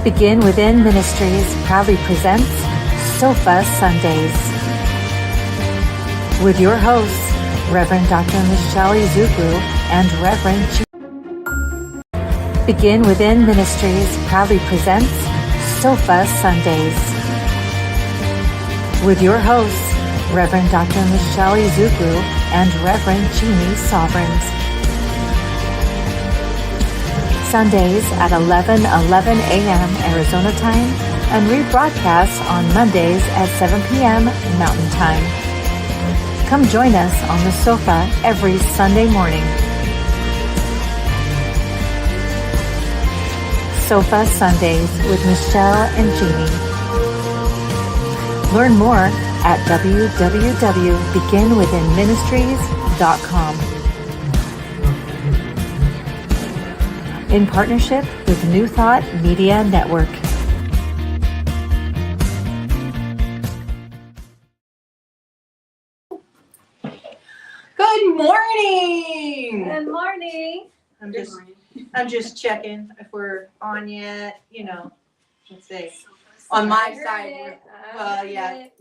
Begin Within Ministries proudly presents Sofa Sundays with your hosts, Reverend Dr. Michelle Izubu and Reverend Begin Within Ministries proudly presents Sofa Sundays with your hosts, Reverend Dr. Michelle Izubu and Reverend Jeannie Sovereigns. Sundays at 11:11 a.m. Arizona time and rebroadcasts on Mondays at 7 p.m. Mountain Time. Come join us on the sofa every Sunday morning. Sofa Sundays with Michelle and Jeannie. Learn more at www.beginwithinministries.com. In partnership with New Thought Media Network. Good morning. Good morning. I'm just checking if we're on yet. Let's see. On my side, not yet.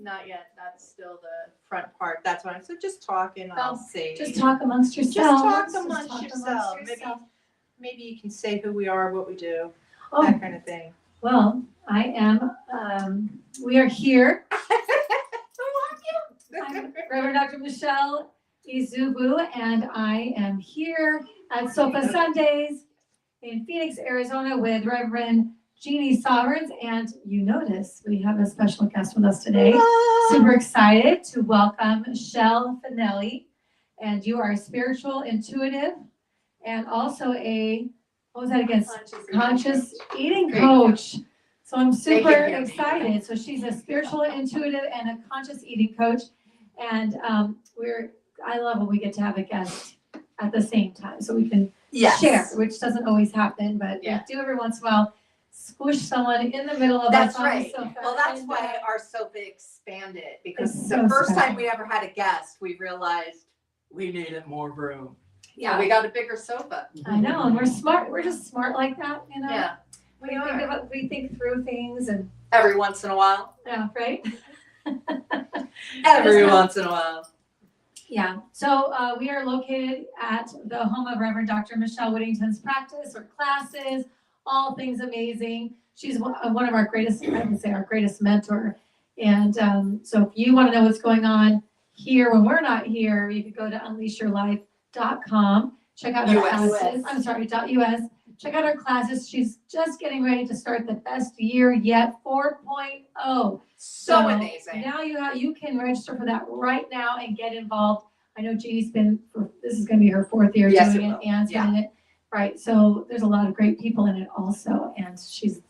That's still the front part. That's why I'm just talking. I'll see. Just talk amongst yourselves. Just talk amongst yourself. Maybe you can say who we are, what we do, that kind of thing. Well, I am. We are here. I'm Reverend Dr. Michelle Izubu, and I am here at Sofa Sundays in Phoenix, Arizona, with Reverend Jeannie Sovereigns. And you notice we have a special guest with us today. Super excited to welcome Shel Fanelli. And you are a spiritual intuitive and also conscious eating coach. So I'm super excited. So she's a spiritual intuitive and a conscious eating coach. And I love when we get to have a guest at the same time so we can share, which doesn't always happen, but we do every once in a while. Squish someone in the middle of us. That's right. Well, that's why our sofa expanded, because the first time we ever had a guest, we realized we needed more room. Yeah, we got a bigger sofa. I know, and we're smart. We're just smart like that, Yeah, we think through things, and every once in a while. Yeah, right. Every once in a while. Yeah. So we are located at the home of Reverend Dr. Michelle Whittington's practice or classes. All things amazing. She's one of our greatest, I would say, our greatest mentor. And so if you want to know what's going on here when we're not here, you could go to unleashyourlife.com. Check out our classes. I'm sorry, .us. Check out our classes. She's just getting ready to start the best year yet, 4.0. So amazing. Now you can register for that right now and get involved. I know Jeannie's this is going to be her 4th year doing it, and in it. Right, so there's a lot of great people in it also, and she's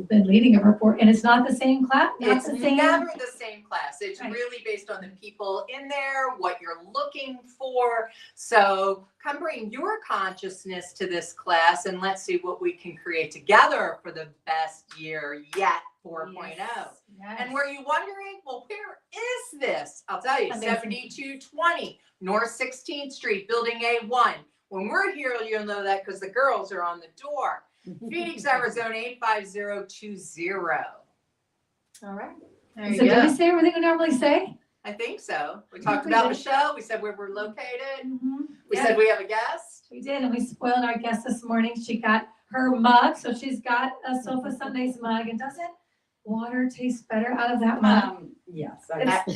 been leading it for and it's not the same class. It's never the same class. It's really based on the people in there, what you're looking for. So come bring your consciousness to this class, and let's see what we can create together for the best year yet, 4.0. Yes. And were you wondering, well, where is this? I'll tell you, 7220 North 16th Street, Building A1. When we're here, you'll know that because the girls are on the door. Phoenix, Arizona, 85020. All right. There you go. Did we say everything we normally say? I think so. We talked about Michelle. We said where we're located. Mm-hmm. We said we have a guest. We did, and we spoiled our guest this morning. She got her mug, so she's got a Sofa Sundays mug. And doesn't water taste better out of that mug? Yes.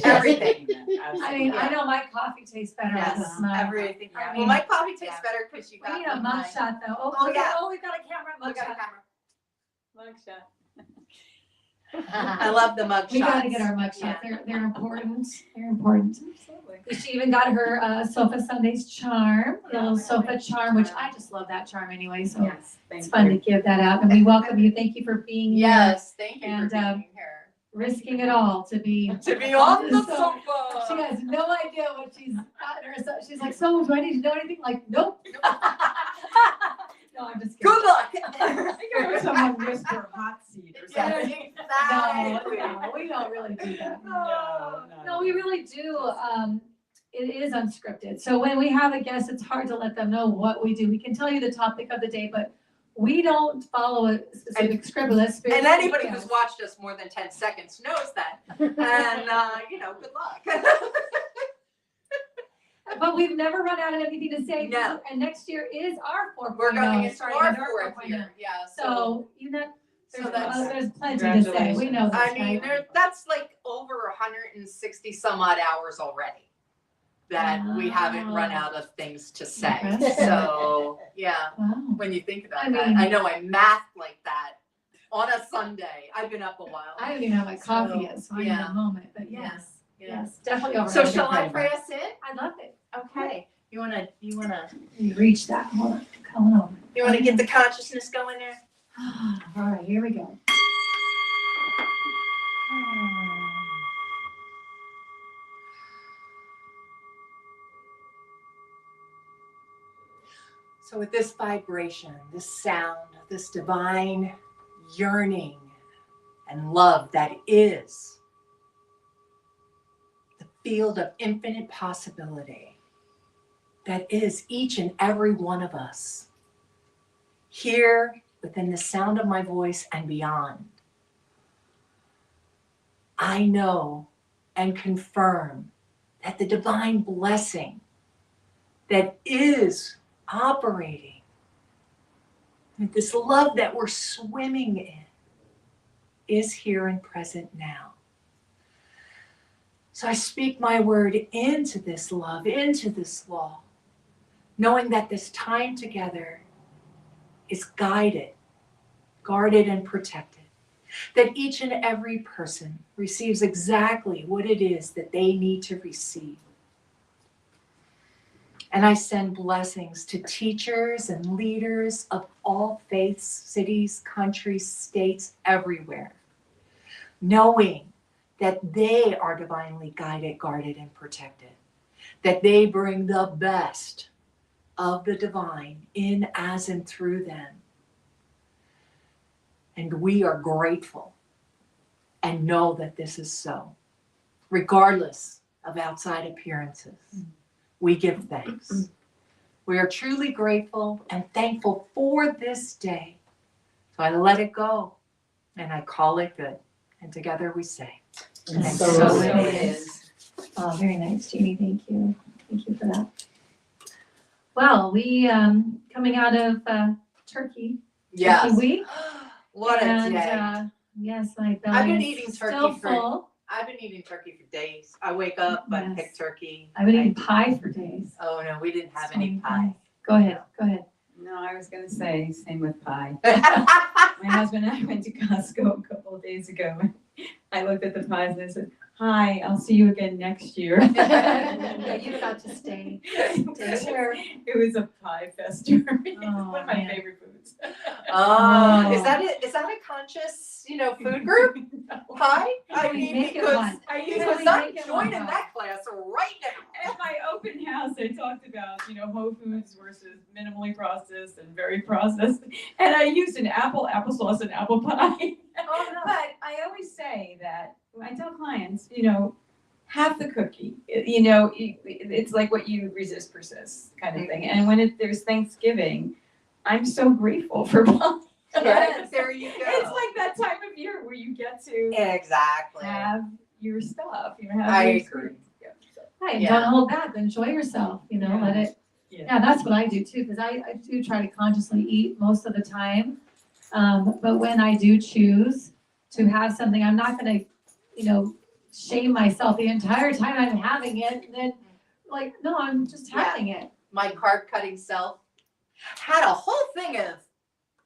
Everything. I mean, I know my coffee tastes better out of this mug. Everything. Well, my coffee tastes better because you got we need a mug shot, though. Oh, we've got a camera mug shot. Mug shot. I love the mug shots. We got to get our mug shots. They're important. They're important. Absolutely. She even got her Sofa Sundays charm, the little sofa charm, which I just love that charm anyway. So it's fun to give that out. And we welcome you. Thank you for being here. Yes, thank you for being here. Risking it all to be on the sofa. She has no idea what she's got herself. She's like, so do I need to know anything? Like, nope. No, I'm just kidding. Good luck. I heard someone whisper hot seat or something. No, we don't really do that. No, we really do. It is unscripted. So when we have a guest, it's hard to let them know what we do. We can tell you the topic of the day, but we don't follow a specific script. Let's And anybody who's watched us more than 10 seconds knows that. And, good luck. But we've never run out of anything to say. No. And next year is our 4.0. We're going into starting our with our 4th year. Yeah. So, So that's, there's plenty to say. We know this, I mean, that's like over 160 some odd hours already that we haven't run out of things to say. Impressive. So, yeah, Wow. when you think about I that, mean- I know I mathed like that on a Sunday. I've been up a while. I haven't even had my coffee yet, so I need yeah. a moment. But Yeah. yes, Yeah. yes, definitely over. So shall I pray us in? I love it. Okay. You wanna You reach that. Hold on. Coming over. get the consciousness going there? All right, here we go. So with this vibration, this sound, this divine yearning and love that is the field of infinite possibility, that is each and every one of us, here within the sound of my voice and beyond, I know and confirm that the divine blessing that is operating, that this love that we're swimming in is here and present now. So I speak my word into this love, into this law, knowing that this time together is guided, guarded, and protected. That each and every person receives exactly what it is that they need to receive. And I send blessings to teachers and leaders of all faiths, cities, countries, states, everywhere, knowing that they are divinely guided, guarded, and protected, that they bring the best of the divine in, as, and through them. And we are grateful and know that this is so, regardless of outside appearances. We give thanks. We are truly grateful and thankful for this day. So I let it go and I call it good. And together we say, And so it is. Oh, very nice, Jeannie. Thank you. Thank you for that. Well, we coming out of Turkey yes. week. What a And, day. yes, my belly I've been is eating still turkey full. I've been eating turkey for days. I wake up, I Yes. pick turkey. I've been eating pie for days. Oh no, we didn't have So any pie. Go ahead. Go ahead. No, I was gonna say, same with pie. My husband and I went to Costco a couple of days ago. And I looked at the pies and I said, "Hi, I'll see you again next year." Yeah, you got to stay. It was a pie festival. It's Oh, one of my man. favorite foods. Oh, is that it? Is that a conscious, food group? Pie? I mean, Make it because one. because Make I'm it one joining pie. that class right now. At my open house, they talked about, whole foods versus minimally processed and very processed. And I used an applesauce and apple pie. Oh, no. But I always say that when I tell clients, have the cookie. It's like what you resist persists kind of thing. And when there's Thanksgiving, I'm so grateful for pie. Yes, there you go. It's like that time of year where you get to Exactly. have your stuff. Have I your agree. sweets. Yeah, so, Right, Yeah. don't hold back. Enjoy yourself. Yeah. Let it. yeah. Yeah, that's what I do too, because I do try to consciously eat most of the time. But when I do choose to have something, I'm not going to, shame myself the entire time I'm having it. And then, no, I'm just Yeah. having it. My carb cutting self had a whole thing of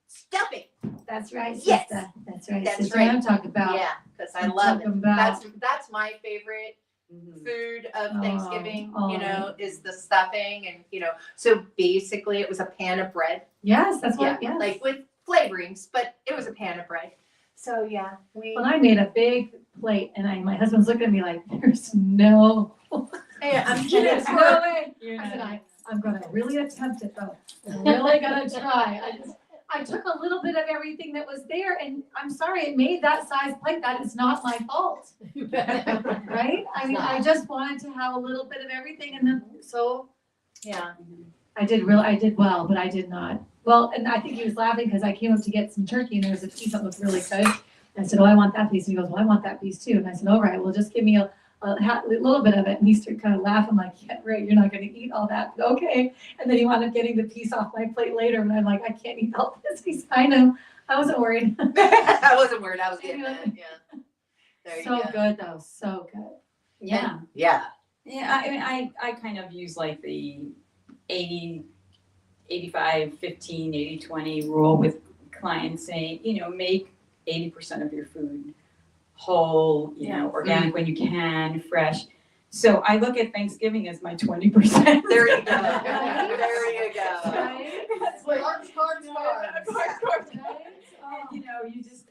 stuffing. That's right, Yes. sister. That's right, That's sister. right. I'm talking about. Yeah, because I I'm love talking it. about. That's my favorite Mhm. food of Oh, Thanksgiving, oh. is the stuffing and, so basically it was a pan of bread. Yes, that's Yeah, what. Yes. like with flavorings, but it was a pan of bread. So yeah, When I made a big plate, and my husband's looking at me like, "There's no." Hey, I'm There's kidding. no way. You're I said, not- I'm gonna really attempt it though. I'm really gonna try. I took a little bit of everything that was there, and I'm sorry, it made that size plate. That is not my fault, right? I mean, I just wanted to have a little bit of everything, and then, so Yeah. I did well, but I did not Well, and I think he was laughing because I came up to get some turkey and there was a piece that looked really good. I said, oh, I want that piece. And he goes, well, I want that piece too. And I said, all right, well, just give me a little bit of it. And he started kind of laughing like, yeah, right, you're not going to eat all that. But okay. And then he wound up getting the piece off my plate later. And I'm like, I can't eat all this. He's, I know. I wasn't worried. I wasn't worried. I was getting it. Yeah. There you So go. good though. So good. Yeah. Yeah. Yeah, I mean, I kind of use like the 80, 85, 15, 80, 20 rule with clients saying, make 80% of your food whole, organic when you can, fresh. So I look at Thanksgiving as my 20%. There you go. There you go. Right? That's like, Carbs.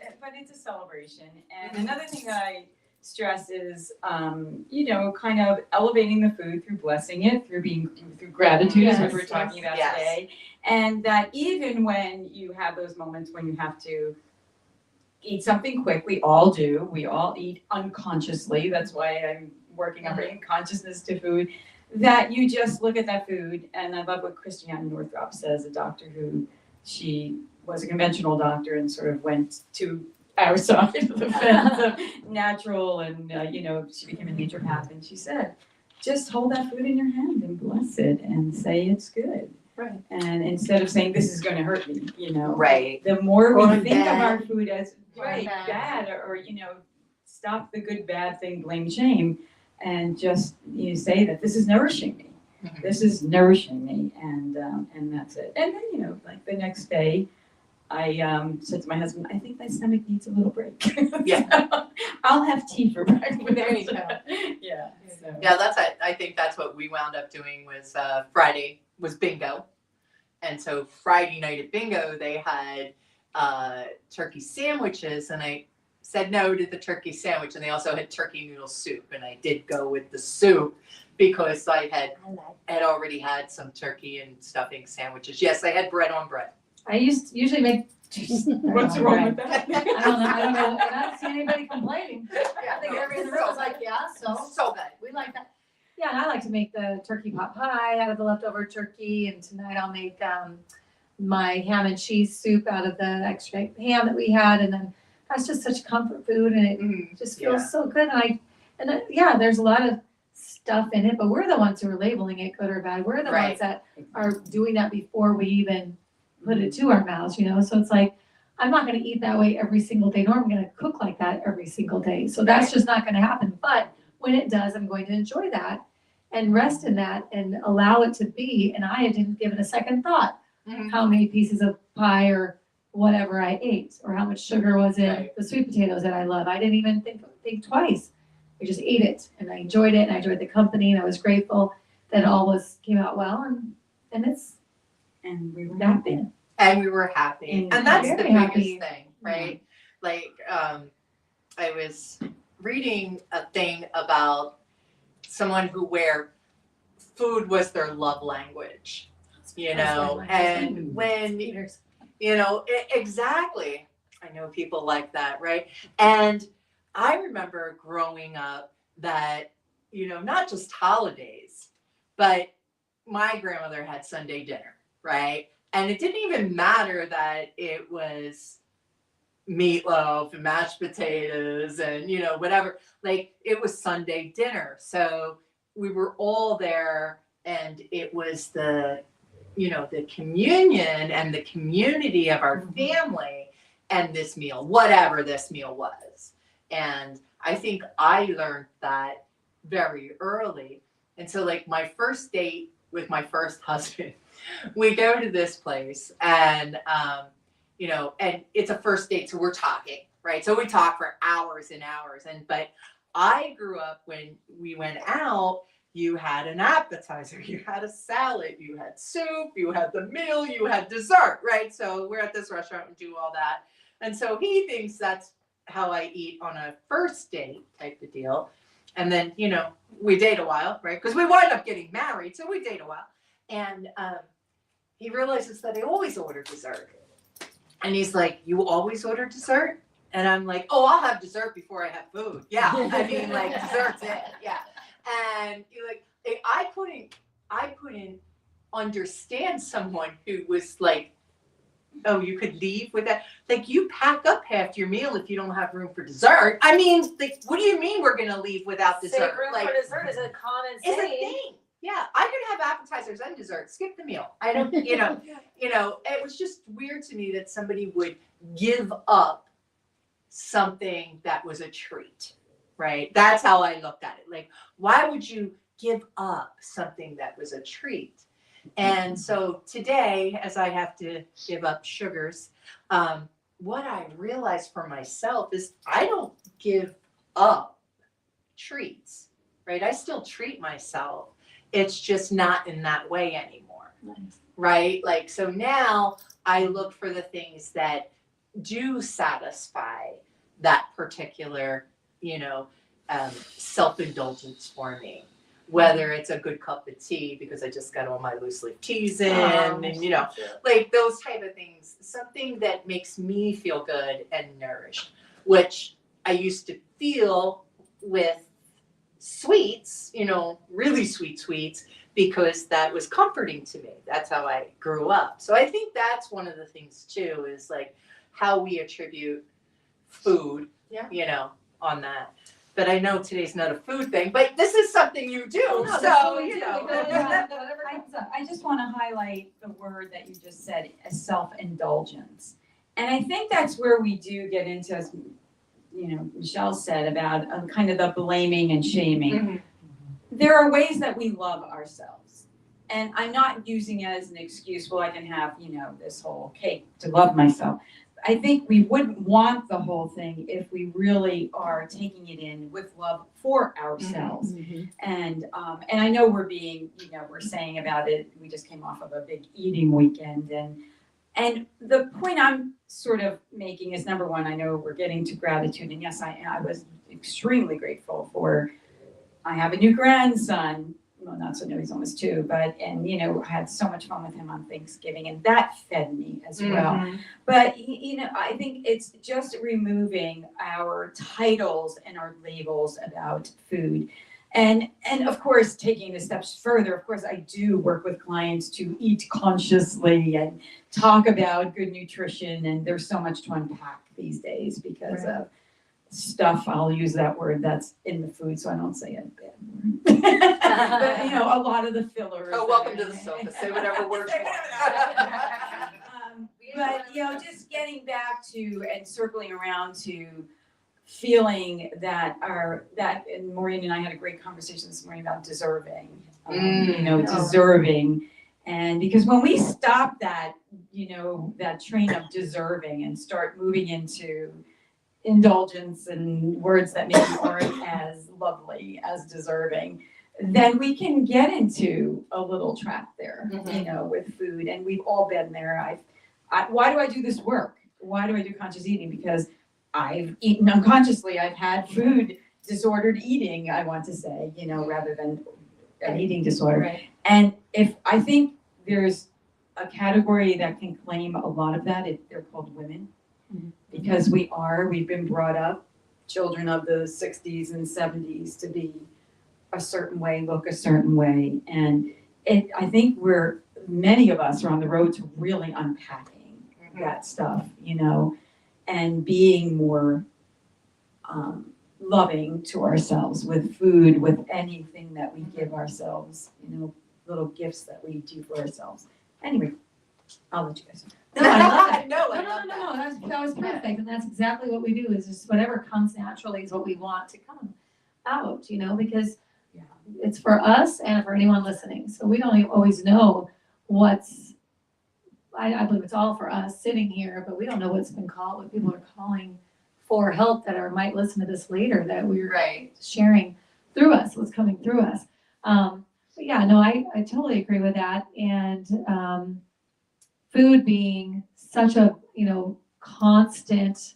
And, but it's a celebration. And another thing that I stress is, kind of elevating the food through blessing it, through gratitude, is what we're talking about today. And that even when you have those moments when you have to eat something quick, we all do. We all eat unconsciously. That's why I'm working on bringing consciousness to food. That you just look at that food, and I love what Christiane Northrup says, a doctor who she was a conventional doctor and sort of went to our side of the fence of natural, and she became a naturopath, and she said, just hold that food in your hand and bless it and say it's good. Right. And instead of saying this is going to hurt me, Right. the more we Or think bad. of our food as Or bad, or stop the good bad thing, blame shame, and just say that this is nourishing me. Mhm. This is nourishing me, and that's it. And then like the next day, I said to my husband, I think my stomach needs a little break. Yeah. So, I'll have tea for breakfast. There you go. Yeah. So. Yeah, I think that's what we wound up doing was Friday was bingo. And so Friday night at bingo, they had turkey sandwiches, and I said no to the turkey sandwich, and they also had turkey noodle soup, and I did go with the soup because I had already had some turkey and stuffing sandwiches. Yes, I had bread on bread. I usually make. What's wrong with that? I don't know. And I don't see anybody complaining. I think everybody in the room was like, yeah, So good. we like that. Yeah, and I like to make the turkey pot pie out of the leftover turkey, and tonight I'll make my ham and cheese soup out of the extra ham that we had, and then that's just such comfort food, and it just feels so good. And there's a lot of stuff in it, but we're the ones who are labeling it good or bad. We're the Right. ones that are doing that before we even put it to our mouths, So it's like, I'm not going to eat that way every single day, nor am I going to cook like that every single day. So that's just not going to happen. But when it does, I'm going to enjoy that and rest in that and allow it to be. And I didn't give it a second thought how many pieces of pie or whatever I ate, or how much sugar was in Right. the sweet potatoes that I love. I didn't even think twice. I just ate it, and I enjoyed it, and I enjoyed the company, and I was grateful that it all came out well, and it's And we were that happy. big. And we were happy. And that's the Very biggest happy. thing, right? Like, I was reading a thing about someone where food was their love language, and when, exactly. I know people like that, right? And I remember growing up that, not just holidays, but my grandmother had Sunday dinner, right? And it didn't even matter that it was meatloaf and mashed potatoes and, whatever. Like, it was Sunday dinner. So we were all there, and it was the communion and the community of our family and this meal, whatever this meal was. And I think I learned that very early. And so, like, my first date with my first husband, we go to this place, and and it's a first date, so we're talking, right? So we talk for hours and hours. But I grew up when we went out, you had an appetizer, you had a salad, you had soup, you had the meal, you had dessert, right? So we're at this restaurant and do all that. And so he thinks that's how I eat on a first date type of deal. And then, we date a while, right? Because we wind up getting married, so we date a while. And he realizes that I always order dessert. And he's like, you always order dessert? And I'm like, oh, I'll have dessert before I have food. Yeah, I mean, like, dessert's it. Yeah. And you're like, I couldn't understand someone who was like oh, you could leave with that. Like, you pack up half your meal if you don't have room for dessert. I mean, like, what do you mean we're gonna leave without dessert? Save room Like, for dessert is a common it's a saying. thing. Yeah, I could have appetizers and dessert. Skip the meal. I don't, you know, it was just weird to me that somebody would give up something that was a treat, right? That's how I looked at it. Like, why would you give up something that was a treat? And so today, as I have to give up sugars, what I realized for myself is I don't give up treats, right? I still treat myself. It's just not in that way anymore, right? Like, so now I look for the things that do satisfy that particular, self-indulgence for me. Whether it's a good cup of tea because I just got all my loose leaf teas in, and like those type of things, something that makes me feel good and nourished, which I used to feel with sweets, really sweet sweets, because that was comforting to me. That's how I grew up. So I think that's one of the things too, is like how we attribute food, on that. But I know today's not a food thing, but this is something you do. I just want to highlight the word that you just said, self-indulgence. And I think that's where we do get into, as Michelle said, about kind of the blaming and shaming. Mm-hmm. There are ways that we love ourselves. And I'm not using it as an excuse, well, I can have, this whole cake to love myself. I think we wouldn't want the whole thing if we really are taking it in with love for ourselves. Mm-hmm. And I know we're being, we're saying about it, we just came off of a big eating weekend. And the point I'm sort of making is, number one, I know we're getting to gratitude. And yes, I was extremely grateful for, I have a new grandson. Well, not so new, he's almost 2, but, I had so much fun with him on Thanksgiving, and that fed me as well. Mm-hmm. But, I think it's just removing our titles and our labels about food. And of course, taking the steps further, of course, I do work with clients to eat consciously and talk about good nutrition, and there's so much to unpack these days because of stuff, I'll use that word, that's in the food, so I don't say it bad word. But, a lot of the fillers. Oh, welcome to the sofa. Say whatever words you want. But, just getting back to and circling around to feeling that and Maureen and I had a great conversation this morning about deserving, deserving. And because when we stop that, that train of deserving and start moving into indulgence and words that maybe aren't as lovely as deserving, then we can get into a little trap there, with food. And we've all been there. Why do I do this work? Why do I do conscious eating? Because I've eaten unconsciously. I've had food disordered eating, I want to say, rather than an eating disorder. Right. And if I think there's a category that can claim a lot of that, they're called women. Because we've been brought up, children of the 60s and 70s, to be a certain way, look a certain way. And I think many of us are on the road to really unpacking that stuff, and being more loving to ourselves with food, with anything that we give ourselves, little gifts that we do for ourselves. Anyway, I'll let you guys know. No, I love it. No, That was perfect, and that's exactly what we do. Is just whatever comes naturally is what we want to come out. Because it's for us and for anyone listening. So we don't always know what's. I believe it's all for us sitting here, but we don't know what's been called. What people are calling for help that might listen to this later. That we're sharing through us, what's coming through us. But yeah, no, I totally agree with that, and. Food being such a, constant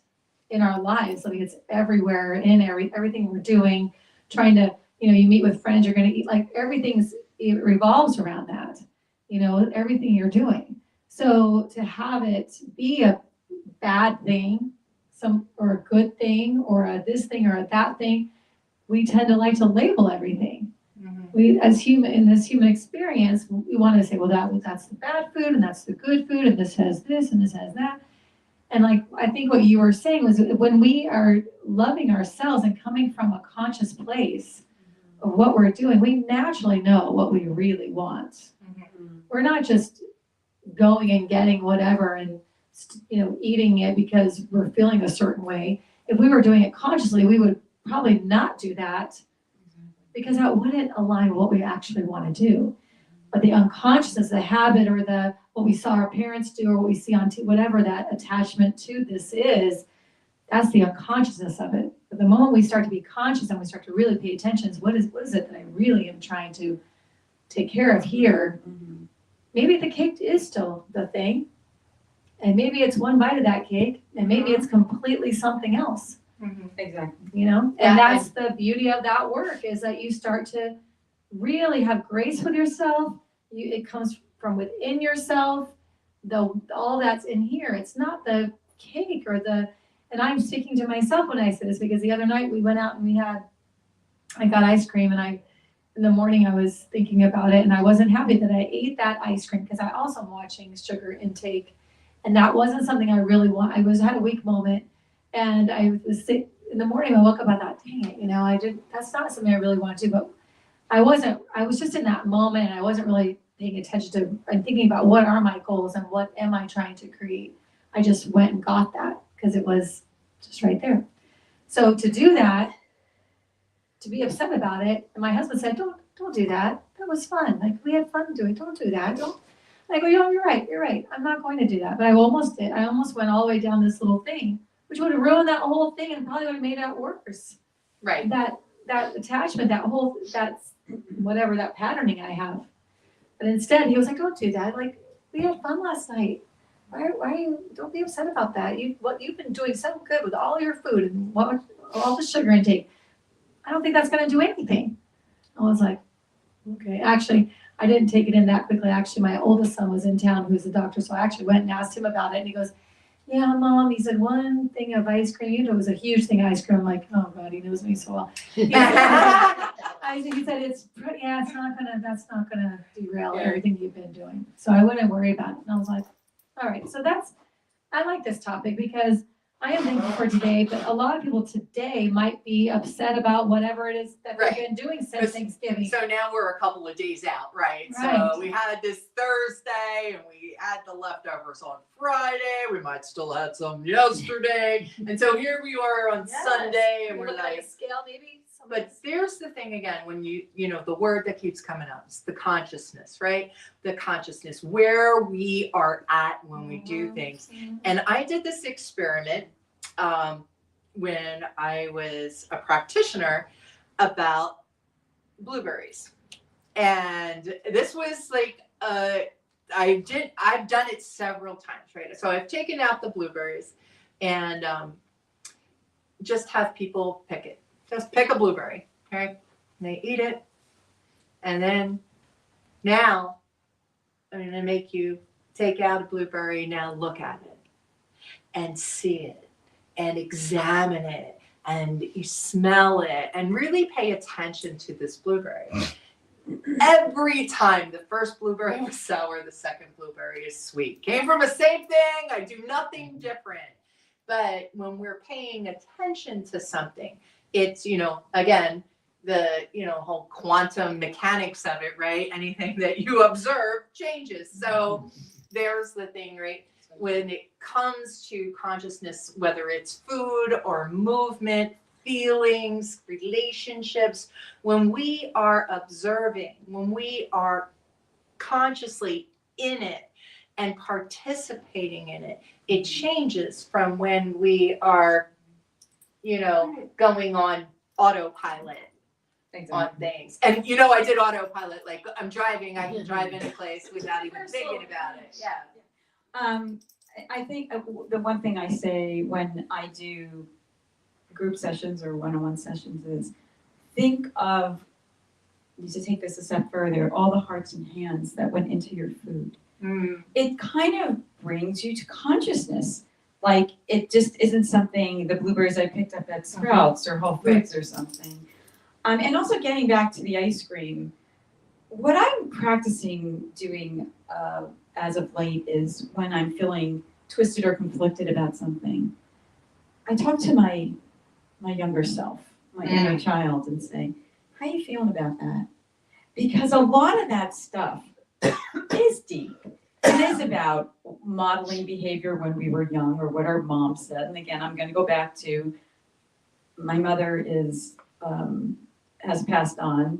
in our lives. I mean, it's everywhere in everything we're doing, trying to, you meet with friends, you're going to eat, like it revolves around that, everything you're doing. So to have it be a bad thing, or a good thing, or a this thing or a that thing, we tend to like to label everything. we, as human, in this human experience, we want to say, well, that's the bad food and that's the good food and this has this and this has that. And like, I think what you were saying was when we are loving ourselves and coming from a conscious place of what we're doing, we naturally know what we really want. We're not just going and getting whatever and, eating it because we're feeling a certain way. If we were doing it consciously, we would probably not do that because that wouldn't align with what we actually want to do. But the unconsciousness, the habit, or what we saw our parents do, or what we see on whatever that attachment to this is, that's the unconsciousness of it. But the moment we start to be conscious and we start to really pay attention, what is it that I really am trying to take care of here? Maybe the cake is still the thing, and maybe it's one bite of that cake, and maybe it's completely something else. Exactly. And that's the beauty of that work, is that you start to really have grace with yourself. It comes from within yourself. All that's in here. It's not the cake and I'm speaking to myself when I say this, because the other night we went out and I got ice cream, and in the morning I was thinking about it, and I wasn't happy that I ate that ice cream because I also am watching sugar intake, and that wasn't something I really want. I had a weak moment, and I was sick in the morning. I woke up, I thought, dang it, that's not something I really want to do, but I was just in that moment, and I wasn't really paying attention to and thinking about what are my goals and what am I trying to create. I just went and got that because it was just right there. So to do that, to be upset about it, and my husband said, don't do that. That was fun. Like, we had fun doing. Don't do that. Don't. I go, you're right. I'm not going to do that. But I almost did. I almost went all the way down this little thing, which would have ruined that whole thing and probably would have made it worse. Right. That attachment, that's whatever, that patterning I have. But instead, he was like, don't do that. Like, we had fun last night. Why are you, don't be upset about that. You've been doing so good with all your food and all the sugar intake. I don't think that's going to do anything. I was like, okay. Actually, I didn't take it in that quickly. Actually, my oldest son was in town, who's a doctor. So I actually went and asked him about it. And he goes, yeah, Mom. He said, one thing of ice cream. It was a huge thing of ice cream. I'm like, oh God, he knows me so well. He said, that's not gonna derail everything you've been doing. So I wouldn't worry about it. And I was like, all right. So I like this topic because I am thankful for today, but a lot of people today might be upset about whatever it is that they've been doing since Thanksgiving. So now we're a couple of days out, right? Right. So we had this Thursday, and we had the leftovers on Friday. We might still had some yesterday. And so here we are on Sunday, and we're like, a scale maybe. but there's the thing again, when the word that keeps coming up is the consciousness, right? The consciousness, where we are at when we do things. And I did this experiment when I was a practitioner about blueberries. And this was like, I've done it several times, right? So I've taken out the blueberries and just have people pick it. Just pick a blueberry, okay? And they eat it. And then now I'm going to make you take out a blueberry. Now look at it and see it and examine it and you smell it and really pay attention to this blueberry. Every time the first blueberry was sour, the second blueberry is sweet. Came from the same thing. I do nothing different. But when we're paying attention to something, it's, again, the, whole quantum mechanics of it, right? Anything that you observe changes. So there's the thing, right? When it comes to consciousness, whether it's food or movement, feelings, relationships, when we are observing, when we are consciously in it and participating in it, it changes from when we are, going on autopilot on things. And I did autopilot, like I'm driving, I can drive in a place without even thinking about it. Yeah. I think the one thing I say when I do group sessions or one-on-one sessions is think of, to take this a step further, all the hearts and hands that went into your food. It kind of brings you to consciousness. Like, it just isn't something, the blueberries I picked up at Sprouts or Whole Foods or something. And also getting back to the ice cream, what I'm practicing doing as of late is when I'm feeling twisted or conflicted about something, I talk to my younger self, my inner child, and say, how you feeling about that? Because a lot of that stuff is deep. It is about modeling behavior when we were young or what our mom said. And again, I'm going to go back to my mother has passed on,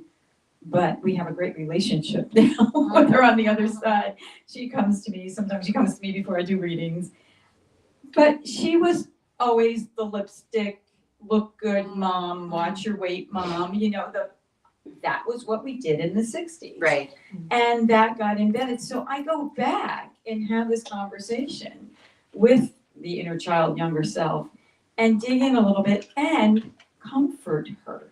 but we have a great relationship now with her on the other side. She comes to me, sometimes she comes to me before I do readings. But she was always the lipstick, look good mom, watch your weight mom, that was what we did in the 60s. Right. And that got embedded. So I go back and have this conversation with the inner child, younger self, and dig in a little bit and comfort her.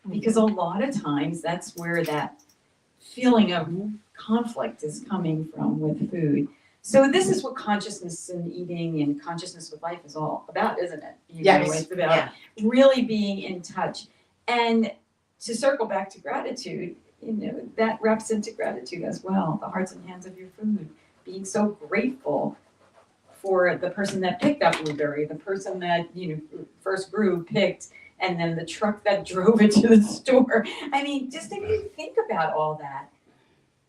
Because a lot of times that's where that feeling of conflict is coming from with food. So this is what consciousness and eating and consciousness with life is all about, isn't it? Yes. It's about really being in touch. And to circle back to gratitude, that wraps into gratitude as well. The hearts and hands of your food. Being so grateful for the person that picked that blueberry, the person that, first grew, picked, and then the truck that drove it to the store. I mean, just if you think about all that,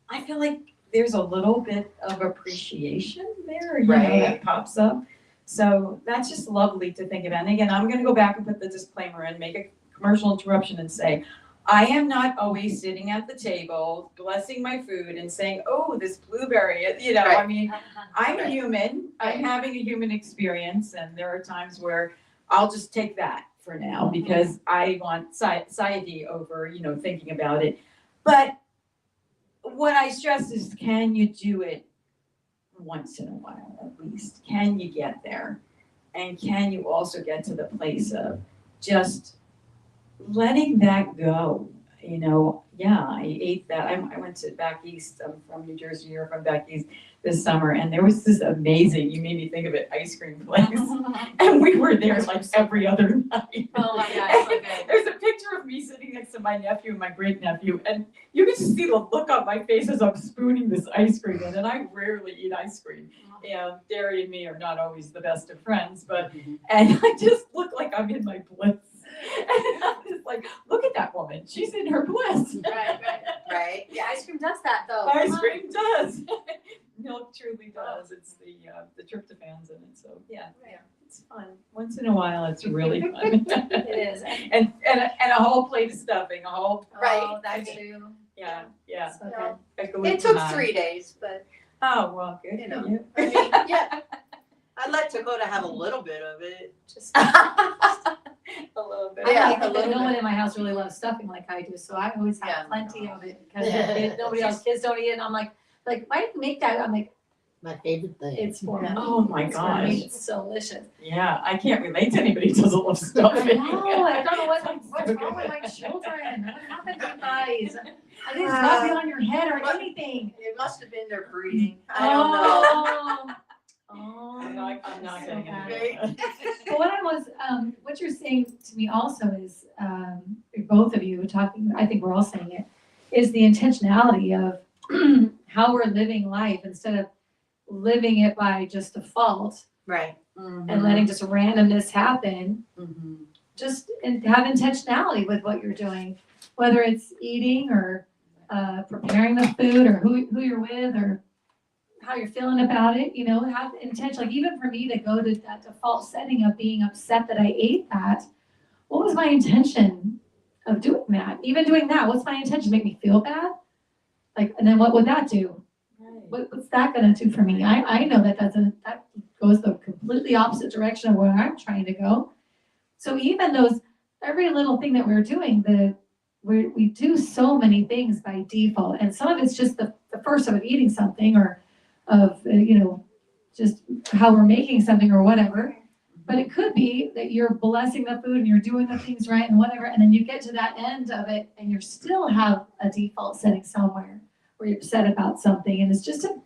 I feel like there's a little bit of appreciation there, that pops up. So that's just lovely to think about. And again, I'm going to go back and put the disclaimer and make a commercial interruption and say, I am not always sitting at the table, blessing my food and saying, oh, this blueberry, I mean, I'm human, I'm having a human experience, and there are times where I'll just take that for now because I want satiety over, thinking about it. But what I stress is, can you do it once in a while at least? Can you get there? And can you also get to the place of just letting that go? I ate that. I went to back east. I'm from New Jersey, or from back east this summer, and there was this amazing, you made me think of it, ice cream place. And we were there like every other night. Oh my gosh, okay. There's a picture of me sitting next to my nephew, my great nephew, and you can just see the look on my face as I'm spooning this ice cream in, and I rarely eat ice cream. Dairy and me are not always the best of friends, but, and I just look like I'm in my bliss. And I'm just like, look at that woman. She's in her bliss. Right. Yeah, ice cream does that though. Ice cream does. Milk truly does. It's the tryptophans in it. So it's fun. Once in a while, it's really fun. It is. And a whole plate of stuffing. A whole. Oh, that too. Yeah. Okay. It took 3 days, but Oh well, good. I for mean, I let Dakota have a little bit of it. Just A little bit. Yeah, I a little no one bit. in my house really loves stuffing like I do, so I always have Yeah. plenty of it because nobody else, kids don't eat it. And I'm like, why did you make that? I'm like, My favorite thing. it's for me. Oh my It's for me. gosh. It's delicious. Yeah, I can't relate to anybody who doesn't love I stuffing. know. I don't know what's wrong with my children. What happened to you guys? I think it's not be on your head or What? anything. It must have been their breeding. I don't know. I'm not so getting bad. into it. But what I was, what you're saying to me also is, both of you talking, I think we're all saying it, is the intentionality of how we're living life instead of living it by just default Right. and letting just randomness happen. Just have intentionality with what you're doing, whether it's eating or preparing the food or who you're with or how you're feeling about it, have intention. Like even for me to go to that default setting of being upset that I ate that, what was my intention of doing that? Even doing that, what's my intention? Make me feel bad? Like, and then what would that do? What's that gonna do for me? I know that goes the completely opposite direction of where I'm trying to go. So even every little thing that we're doing, we do so many things by default, and some of it's just the first of eating something or of, just how we're making something or whatever. But it could be that you're blessing the food and you're doing the things right and whatever, and then you get to that end of it and you still have a default setting somewhere where you're upset about something. And it's just to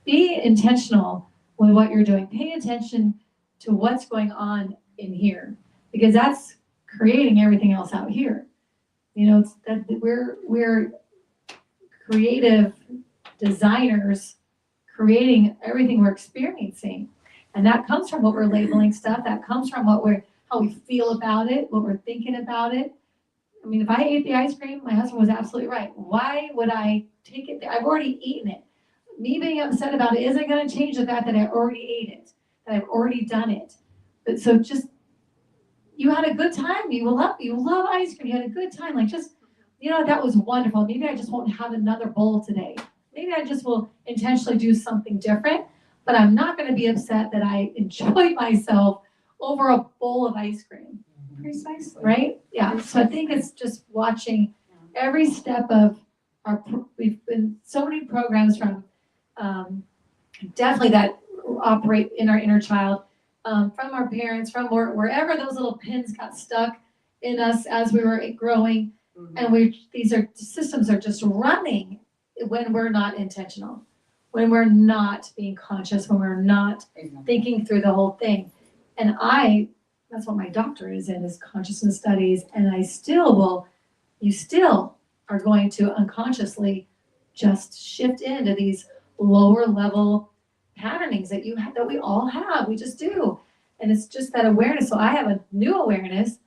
be intentional with what you're doing. Pay attention to what's going on in here, because that's creating everything else out here. It's that we're creative designers creating everything we're experiencing. And that comes from what we're labeling stuff. That comes from how we feel about it, what we're thinking about it. I mean, if I ate the ice cream, my husband was absolutely right. Why would I take it? I've already eaten it. Me being upset about it isn't going to change the fact that I already ate it, that I've already done it. But so just, you had a good time. You love ice cream. You had a good time. Like just, that was wonderful. Maybe I just won't have another bowl today. Maybe I just will intentionally do something different, but I'm not going to be upset that I enjoyed myself over a bowl of ice cream. Precisely. Right? Yeah. So I think it's just watching every step of we've been so many programs from definitely that operate in our inner child, from our parents, from wherever those little pins got stuck in us as we were growing. And these systems are just running when we're not intentional, when we're not being conscious, when we're not thinking through the whole thing. And that's what my doctorate is in, is consciousness studies. And you still are going to unconsciously just shift into these lower level patternings that we all have. We just do. And it's just that awareness. So I have a new awareness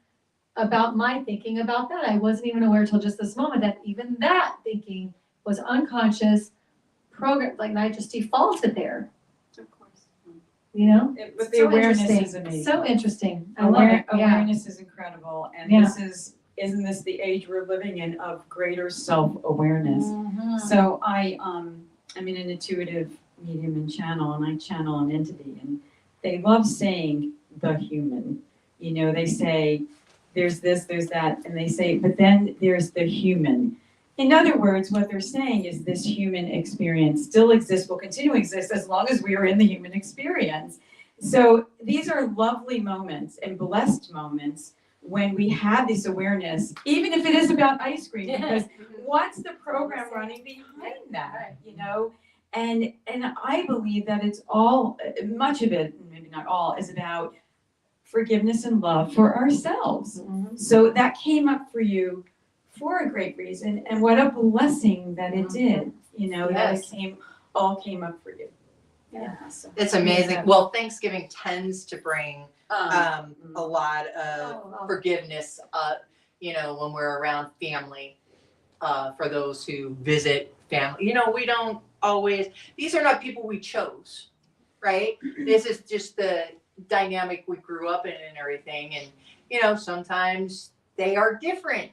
about my thinking about that. I wasn't even aware till just this moment that even that thinking was unconscious program, like I just defaulted there. Of course. But the awareness is amazing. So interesting. I love it. Yeah. Awareness is incredible. And isn't this the age we're living in of greater self-awareness? Mm-hmm. So I'm in an intuitive medium and channel, and I channel an entity, and they love saying the human. They say there's this, there's that, and they say, but then there's the human. In other words, what they're saying is this human experience still exists, will continue to exist as long as we are in the human experience. So these are lovely moments and blessed moments when we have this awareness, even if it is about ice cream, because what's the program running behind that, And I believe that it's all, much of it, maybe not all, is about forgiveness and love for ourselves. Mm-hmm. So that came up for you for a great reason, and what a blessing that it did, that it all came up for you. Yeah. So. It's amazing. Well, Thanksgiving tends to bring a lot of forgiveness up, when we're around family, for those who visit family. We don't always, these are not people we chose, right? This is just the dynamic we grew up in and everything. And, sometimes they are different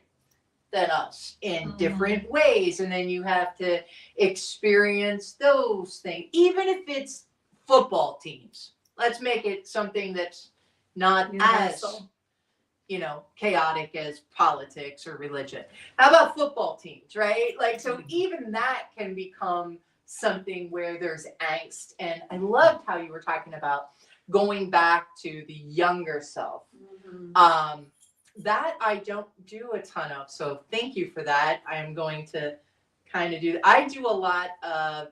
than us in different ways. And then you have to experience those things, even if it's football teams. Let's make it something that's not universal, as, chaotic as politics or religion. How about football teams, right? Like, so even that can become something where there's angst. And I loved how you were talking about going back to the younger self. Mm-hmm. That I don't do a ton of. So thank you for that. I'm going to kind of do that. I do a lot of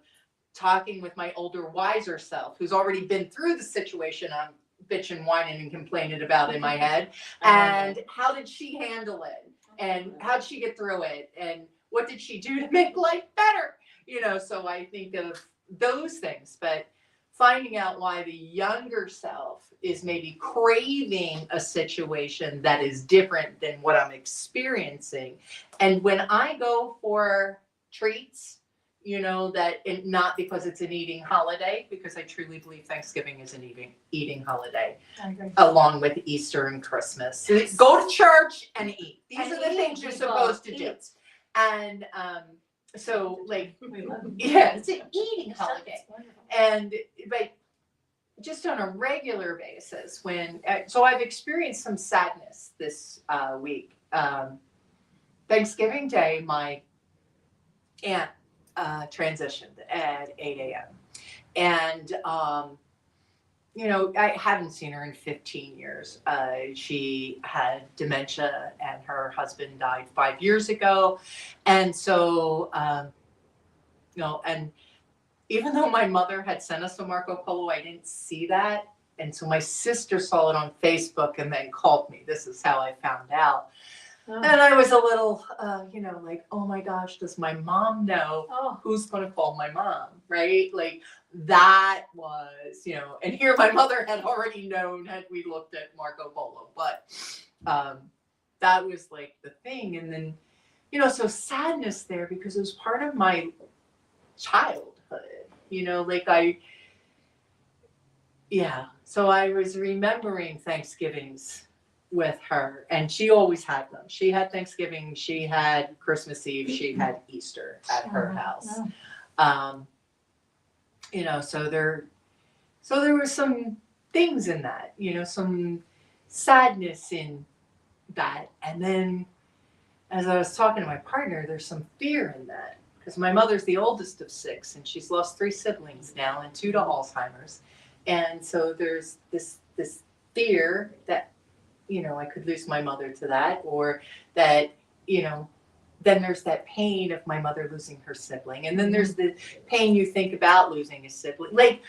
talking with my older, wiser self, who's already been through the situation I'm bitching, whining, and complaining about in my head. And how did she handle it? And how'd she get through it? And what did she do to make life better? So I think of those things. But finding out why the younger self is maybe craving a situation that is different than what I'm experiencing. And when I go for treats, that not because it's an eating holiday, because I truly believe Thanksgiving is an eating holiday, along with Easter and Christmas. Yes. Go to church and eat. These are the things you're supposed to do. And so, it's an eating holiday. But just on a regular basis, so I've experienced some sadness this week. Thanksgiving Day, my aunt transitioned at 8 a.m. And, I haven't seen her in 15 years. She had dementia and her husband died 5 years ago. And so, and even though my mother had sent us a Marco Polo, I didn't see that. And so my sister saw it on Facebook and then called me. This is how I found out. Oh. And I was a little, like, oh my gosh, does my mom know Oh. who's going to call my mom, right? Like that was, and here my mother had already known had we looked at Marco Polo, but that was like the thing. And then, so sadness there because it was part of my childhood, so I was remembering Thanksgivings with her, and she always had them. She had Thanksgiving, she had Christmas Eve, she had Easter at her house. So there were some things in that, some sadness in that. And then as I was talking to my partner, there's some fear in that because my mother's the oldest of 6 and she's lost 3 siblings now and 2 to Alzheimer's. And so there's this fear that, I could lose my mother to that, or that, then there's that pain of my mother losing her sibling. And then there's the pain you think about losing a sibling.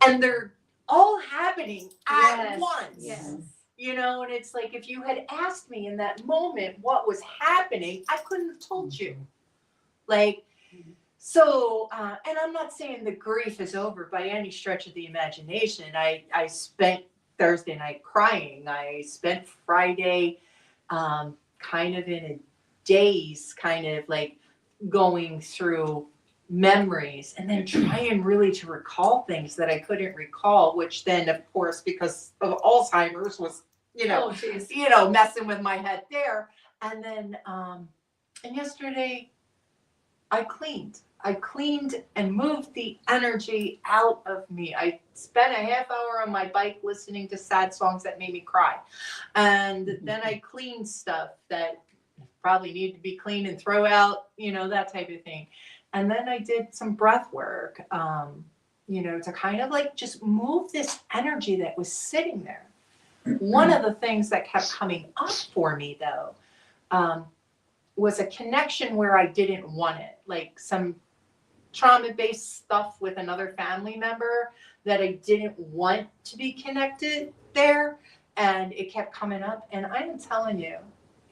And they're all happening at once. Yes. And it's like, if you had asked me in that moment what was happening, I couldn't have told you. So, and I'm not saying the grief is over by any stretch of the imagination. I spent Thursday night crying. I spent Friday kind of in a daze, kind of like going through memories and then trying really to recall things that I couldn't recall, which then, of course, because of Alzheimer's was, messing with my head there. And then, and yesterday I cleaned and moved the energy out of me. I spent a half hour on my bike listening to sad songs that made me cry. And then I cleaned stuff that probably needed to be cleaned and throw out, that type of thing. And then I did some breath work, to kind of like just move this energy that was sitting there. One of the things that kept coming up for me, though, was a connection where I didn't want it, like some trauma-based stuff with another family member that I didn't want to be connected there. And it kept coming up. And I'm telling you,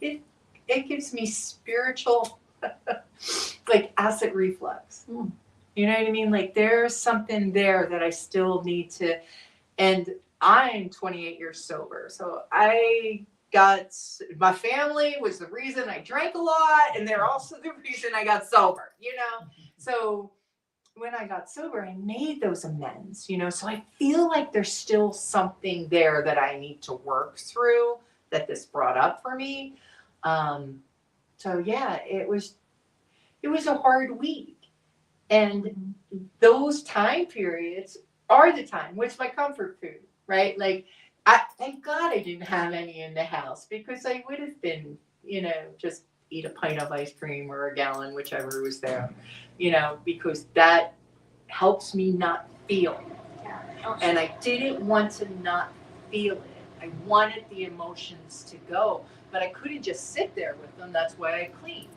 it gives me spiritual, like acid reflux. You know what I mean? Like there's something there that I still need to, and I'm 28 years sober. So my family was the reason I drank a lot, and they're also the reason I got sober, So when I got sober, I made those amends, so I feel like there's still something there that I need to work through that this brought up for me. So yeah, it was a hard week. And those time periods are the time, what's my comfort food, right? Like, thank God I didn't have any in the house because I would have been, just eat a pint of ice cream or a gallon, whichever was there, because that helps me not feel. And I didn't want to not feel it. I wanted the emotions to go, but I couldn't just sit there with them. That's why I cleaned.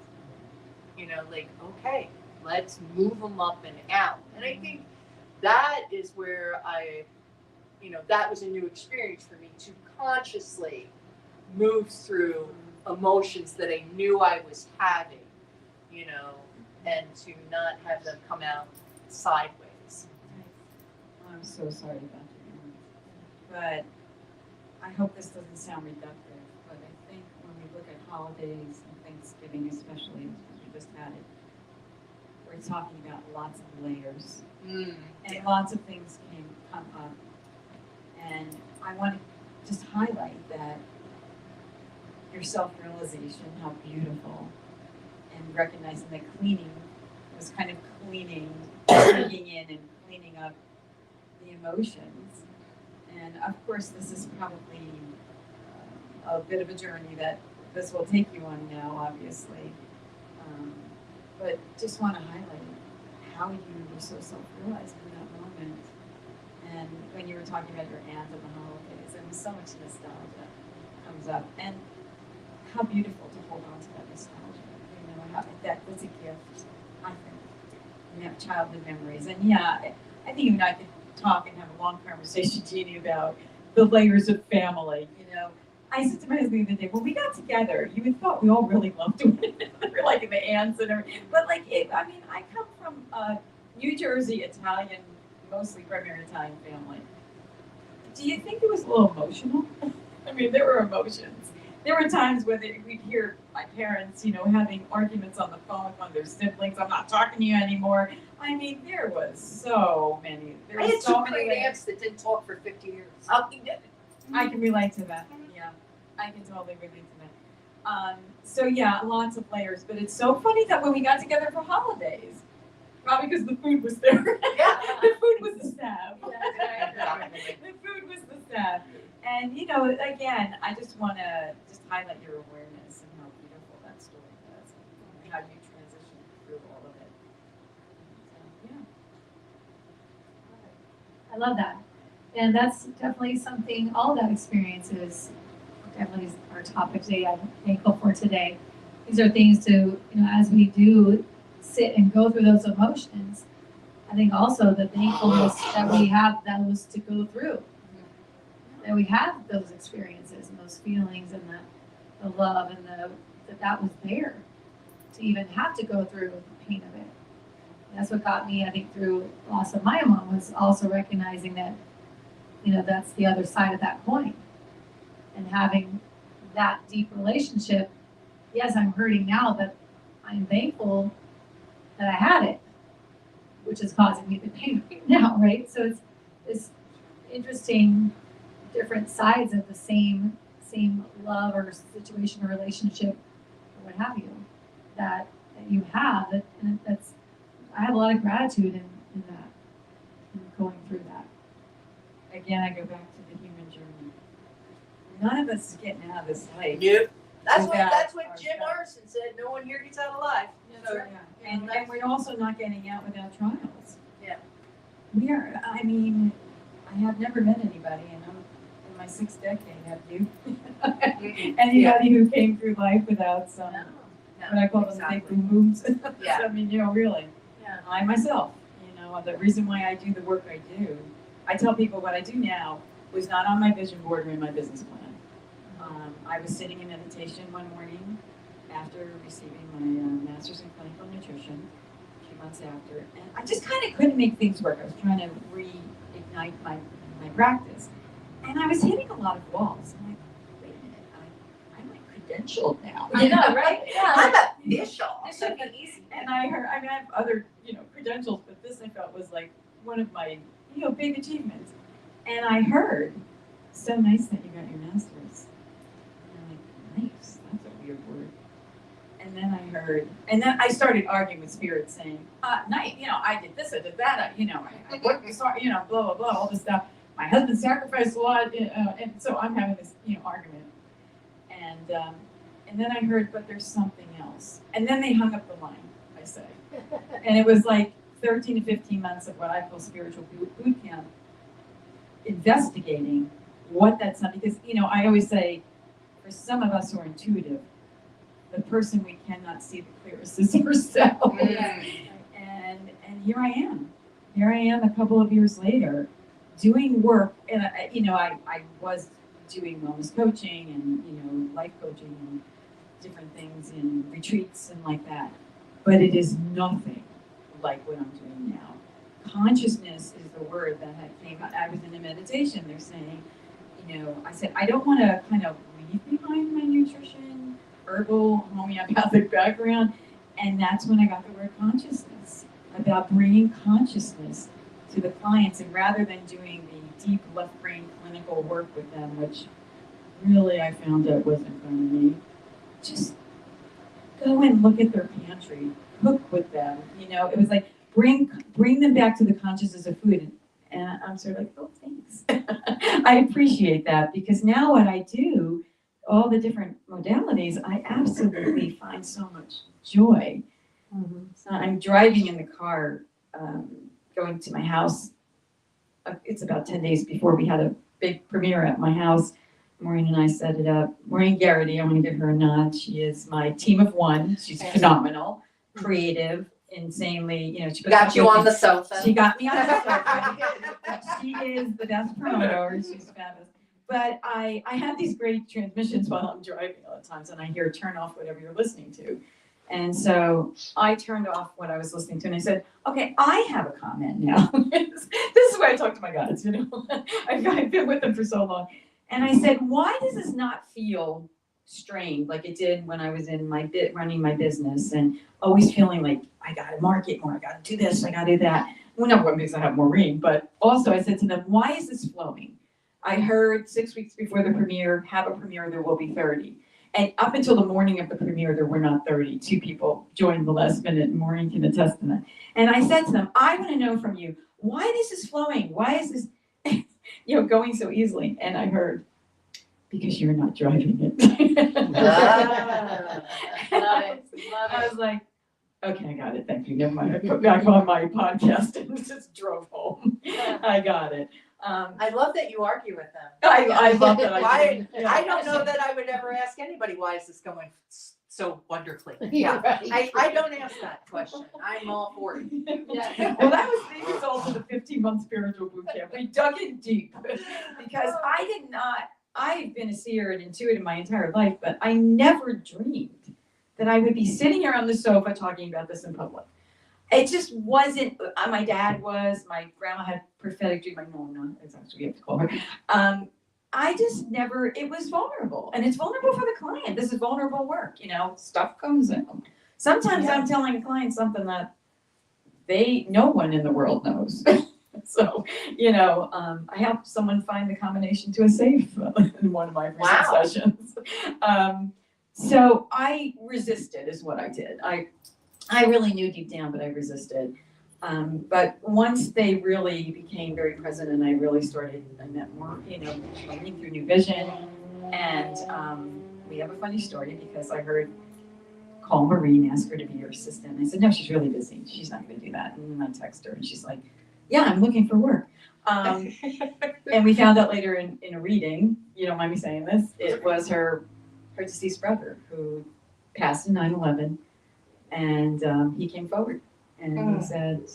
Okay, let's move them up and out. And I think that is where that was a new experience for me to consciously move through emotions that I knew I was having, and to not have them come out sideways. I'm so sorry about you, but I hope this doesn't sound reductive, but I think when we look at holidays and Thanksgiving especially, because we just had it, we're talking about lots of layers and lots of things come up. And I want to just highlight that your self-realization, how beautiful, and recognizing that cleaning was kind of cleaning, digging in and cleaning up the emotions. And of course, this is probably a bit of a journey that this will take you on now, obviously. But just want to highlight how you were so self-realized in that moment. And when you were talking about your aunt and the holidays, and so much nostalgia comes up. And how beautiful to hold on to that nostalgia. That's a gift, I think. You have childhood memories. And yeah, I think you and I could talk and have a long conversation, Jeannie, about the layers of family, I said to my husband the other day, when we got together, you would thought we all really loved one another, like the aunts and everything. But like, I come from a New Jersey Italian, mostly primarily Italian family. Do you think it was a little emotional? I mean, there were emotions. There were times when we'd hear my parents, having arguments on the phone with their siblings. I'm not talking to you anymore. I mean, there was so many. There I was had so two many great layers. aunts that didn't talk for 50 years. I can relate to that. Yeah, I can totally relate to that. So yeah, lots of layers. But it's so funny that when we got together for holidays, probably because the food was there. Yeah. The food was the staff. The food was the staff. And again, I just want to just highlight your awareness and how beautiful that story was, and how you transitioned through all of it. So, yeah. I love that. And that's definitely something, all that experience is definitely our topic today. I'm thankful for today. These are things to, as we do sit and go through those emotions, I think also the thankfulness that we have those to go through. That we have those experiences and those feelings and the love and that was there to even have to go through the pain of it. That's what got me, I think, through loss of my mom, was also recognizing that, that's the other side of that coin. And having that deep relationship, yes, I'm hurting now, but I'm thankful that I had it, which is causing me the pain right now, right? So it's interesting, different sides of the same love or situation or relationship or what have you that you have, and that's, I have a lot of gratitude in that, in going through that. Again, I go back to the human journey. None of us is getting out of this life. Nope. That's Without what our Jim spouse. Arson said. No one here gets out alive. So, Yeah. And we're also not getting out without trials. Yeah. We are, I have never met anybody, and I'm in my 6th decade, have you? Anybody who came through life without some, No, what I call them exactly. big boom booms. Yeah. I mean, really. Yeah. I myself, the reason why I do the work I do, I tell people what I do now was not on my vision board or in my business plan. I was sitting in meditation one morning after receiving my master's in clinical nutrition, a few months after, and I just kind of couldn't make things work. I was trying to reignite my practice, and I was hitting a lot of walls. I'm like, wait a minute, I'm like credentialed now. Right? I'm official. This should be easy. And I have other, credentials, but this I felt was like one of my, big achievements. And I heard, so nice that you got your master's. And I'm like, nice, that's a weird word. And then I started arguing with spirit saying, nice, I did this, I did that, I worked this hard, blah, blah, blah, all this stuff. My husband sacrificed a lot, and so I'm having this, argument. And then I heard, but there's something else. And then they hung up the line, I say. And it was like 13 to 15 months of what I call spiritual boot camp, investigating what that's not. Because, I always say, for some of us who are intuitive, the person we cannot see the clearest is ourselves. And here I am. Here I am a couple of years later doing work. And, I was doing wellness coaching and, life coaching and different things in retreats and like that. But it is nothing like what I'm doing now. Consciousness is the word that came out. I was in a meditation. They're saying, I said, I don't want to kind of leave behind my nutrition, herbal, homeopathic background. And that's when I got the word consciousness, about bringing consciousness to the clients. And rather than doing the deep left brain clinical work with them, which really I found out wasn't for me, just go and look at their pantry, cook with them. It was like bring them back to the consciousness of food. And I'm sort of like, oh, thanks. I appreciate that, because now what I do, all the different modalities, I absolutely find so much joy. Mm-hmm. So I'm driving in the car, going to my house. It's about 10 days before we had a big premiere at my house. Maureen and I set it up. Maureen Garrity, I want to give her a nod. She is my team of one. She's phenomenal, creative, insanely, she Got you on the sofa. She got me on the sofa. She is the best promoter. She's fabulous. But I have these great transmissions while I'm driving a lot of times, and I hear turn off whatever you're listening to. And so I turned off what I was listening to, and I said, okay, I have a comment now. This is where I talk to my guides, you know. I've been with them for so long. And I said, why does this not feel strained like it did when I was in my running my business and always feeling like I gotta market more, I gotta do this, I gotta do that. Well, number one, because I have Maureen, but also I said to them, why is this flowing? I heard 6 weeks before the premiere, have a premiere, there will be 30. And up until the morning of the premiere, there were not 30. 2 people joined the last minute, and Maureen can attest to that. And I said to them, I want to know from you, why this is flowing? Why is this, going so easily? And I heard, because you're not driving it. I was like, okay, I got it. Thank you. Never mind. I put back on my podcast and just drove home. I got it. I love that you argue with them. I love that. I don't know that I would ever ask anybody, why is this going so wonderfully? Yeah, I don't ask that question. I'm all for it. Yeah. Well, that was the result of the 15-month spiritual boot camp. We dug in deep because I've been a seer and intuitive my entire life, but I never dreamed that I would be sitting here on the sofa talking about this in public. It just wasn't, my dad was, my grandma had prophetic dream, no, that's actually what you have to call her. I just never, it was vulnerable, and it's vulnerable for the client. This is vulnerable work, stuff comes in. Sometimes I'm telling a client something that no one in the world knows. So, I helped someone find the combination to a safe in one of my recent sessions. So I resisted is what I did. I really knew deep down, but I resisted. But once they really became very present and I really started, I met more, learning through New Vision. And we have a funny story because I heard, call Maureen, ask her to be your assistant. And I said, no, she's really busy. She's not going to do that. And I text her and she's like, yeah, I'm looking for work. And we found out later in a reading, you don't mind me saying this, it was her deceased brother who passed in 9/11. And he came forward and he said,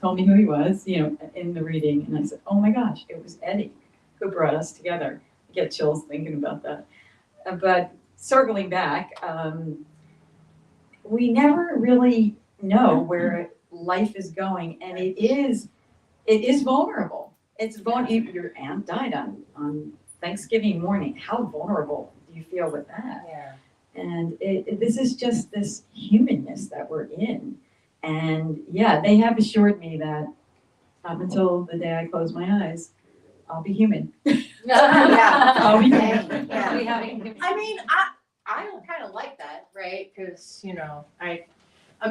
told me who he was, in the reading. And I said, oh my gosh, it was Eddie who brought us together. I get chills thinking about that. But circling back, we never really know where life is going. And it is vulnerable. It's vulnerable. Your aunt died on Thanksgiving morning. How vulnerable do you feel with that? Yeah. And this is just this humanness that we're in. And yeah, they have assured me that up until the day I close my eyes, I'll be human. I'll be human. Yeah. I mean, I kind of like that, right? Because, I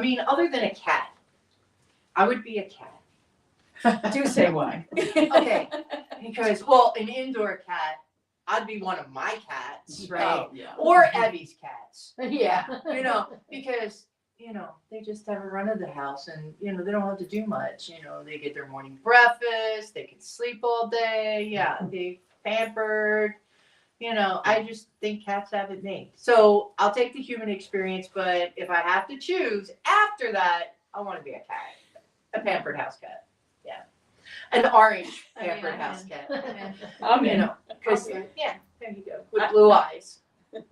mean, other than a cat, I would be a cat. Do say why. Okay, because, well, an indoor cat, I'd be one of my cats, right? Oh, yeah. Or Evie's cats. Yeah. Because, they just have a run of the house and, they don't have to do much. They get their morning breakfast, they can sleep all day. Yeah, they pampered. I just think cats have it made. So I'll take the human experience, but if I have to choose after that, I want to be a cat, a pampered house cat. Yeah. An orange pampered house cat. Because, there you go, with blue eyes.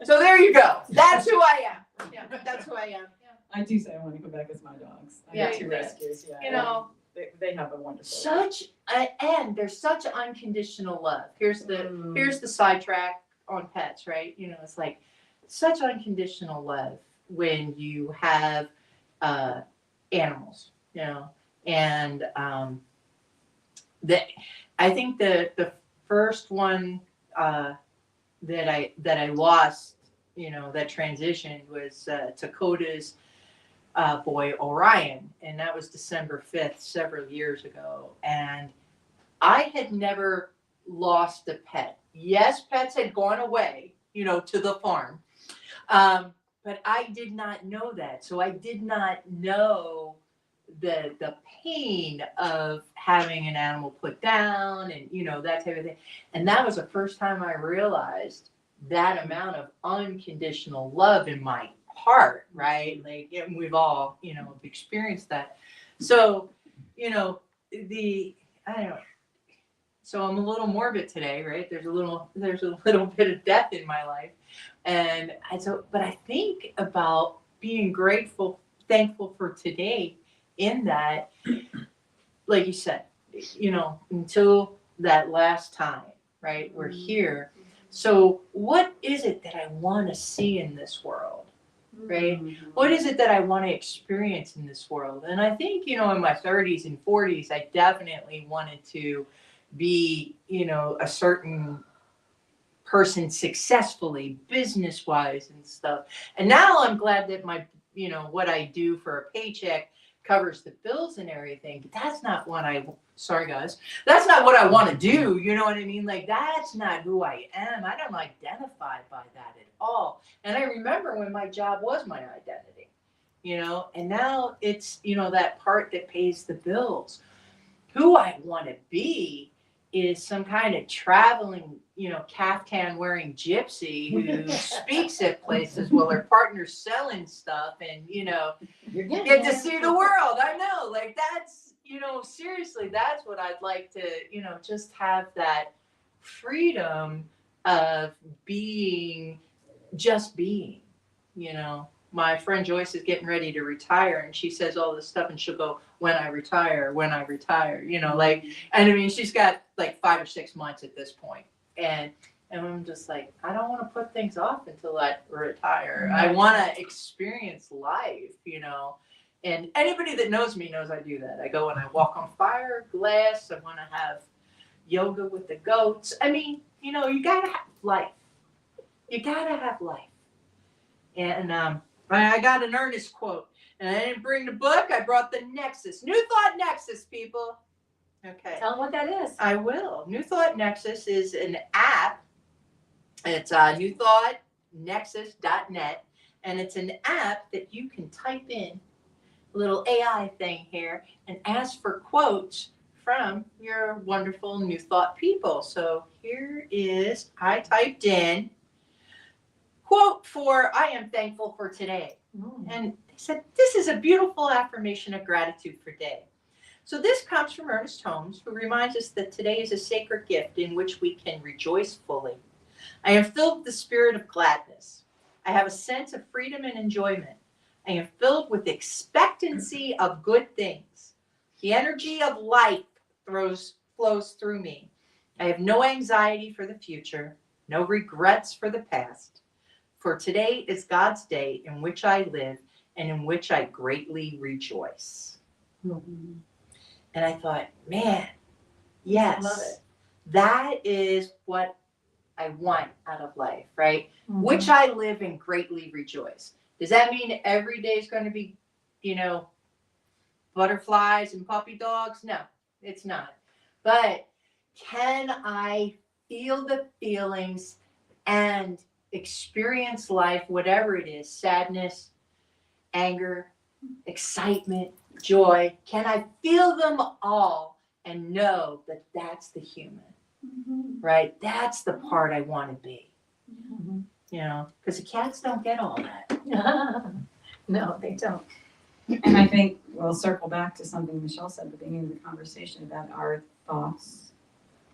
So there you go. That's who I am. Yeah, that's who I am. I do say I want to go back as my dogs. I have 2 rescues. Yeah. They have a wonderful. And there's such unconditional love. Here's the sidetrack on pets, right? It's like such unconditional love when you have animals, and I think the first one that I lost, that transitioned was Dakota's boy Orion, and that was December 5th, several years ago. And I had never lost a pet. Yes, pets had gone away, to the farm, but I did not know that. So I did not know the pain of having an animal put down and that type of thing. And that was the first time I realized that amount of unconditional love in my heart, right? Like, and we've all experienced that. So I don't know, so I'm a little morbid today, right? There's a little bit of death in my life. But I think about being thankful for today in that, like you said, until that last time, right? We're here. So what is it that I want to see in this world? Right? What is it that I want to experience in this world? And I think, in my 30s and 40s, I definitely wanted to be, a certain person successfully, business-wise and stuff. And now I'm glad that my, what I do for a paycheck covers the bills and everything. But that's not what sorry guys, that's not what I want to do. You know what I mean? Like, that's not who I am. I don't identify by that at all. And I remember when my job was my identity, and now it's, that part that pays the bills. Who I want to be is some kind of traveling, caftan wearing gypsy who speaks at places while her partner's selling stuff and, get to see the world. I know, like, that's, seriously, that's what I'd like to, just have that freedom of just being, My friend Joyce is getting ready to retire and she says all this stuff and she'll go, when I retire, like, and I mean, she's got like 5 or 6 months at this point. And I'm just like, I don't want to put things off until I retire. I want to experience life, and anybody that knows me knows I do that. I go and I walk on fire, glass. I want to have yoga with the goats. I mean, you got to have life. You got to have life. And I got an Ernest quote. And I didn't bring the book. I brought the Nexus. New Thought Nexus, people. Okay. Tell them what that is. I will. New Thought Nexus is an app. It's newthoughtnexus.net. And it's an app that you can type in, a little AI thing here, and ask for quotes from your wonderful New Thought people. So here is, I typed in, quote for I am thankful for today. And they said, this is a beautiful affirmation of gratitude for day. So this comes from Ernest Holmes, who reminds us that today is a sacred gift in which we can rejoice fully. I am filled with the spirit of gladness. I have a sense of freedom and enjoyment. I am filled with expectancy of good things. The energy of life flows through me. I have no anxiety for the future, no regrets for the past. For today is God's day in which I live and in which I greatly rejoice. Mm-hmm. And I thought, man, yes, love it. That is what I want out of life, right? Mm-hmm. Which I live and greatly rejoice. Does that mean every day is going to be, butterflies and puppy dogs? No, it's not. But can I feel the feelings and experience life, whatever it is, sadness, anger, excitement, joy? Can I feel them all and know that that's the human, right? That's the part I want to be, because the cats don't get all that. No, they don't. And I think we'll circle back to something Michelle said at the beginning of the conversation about our thoughts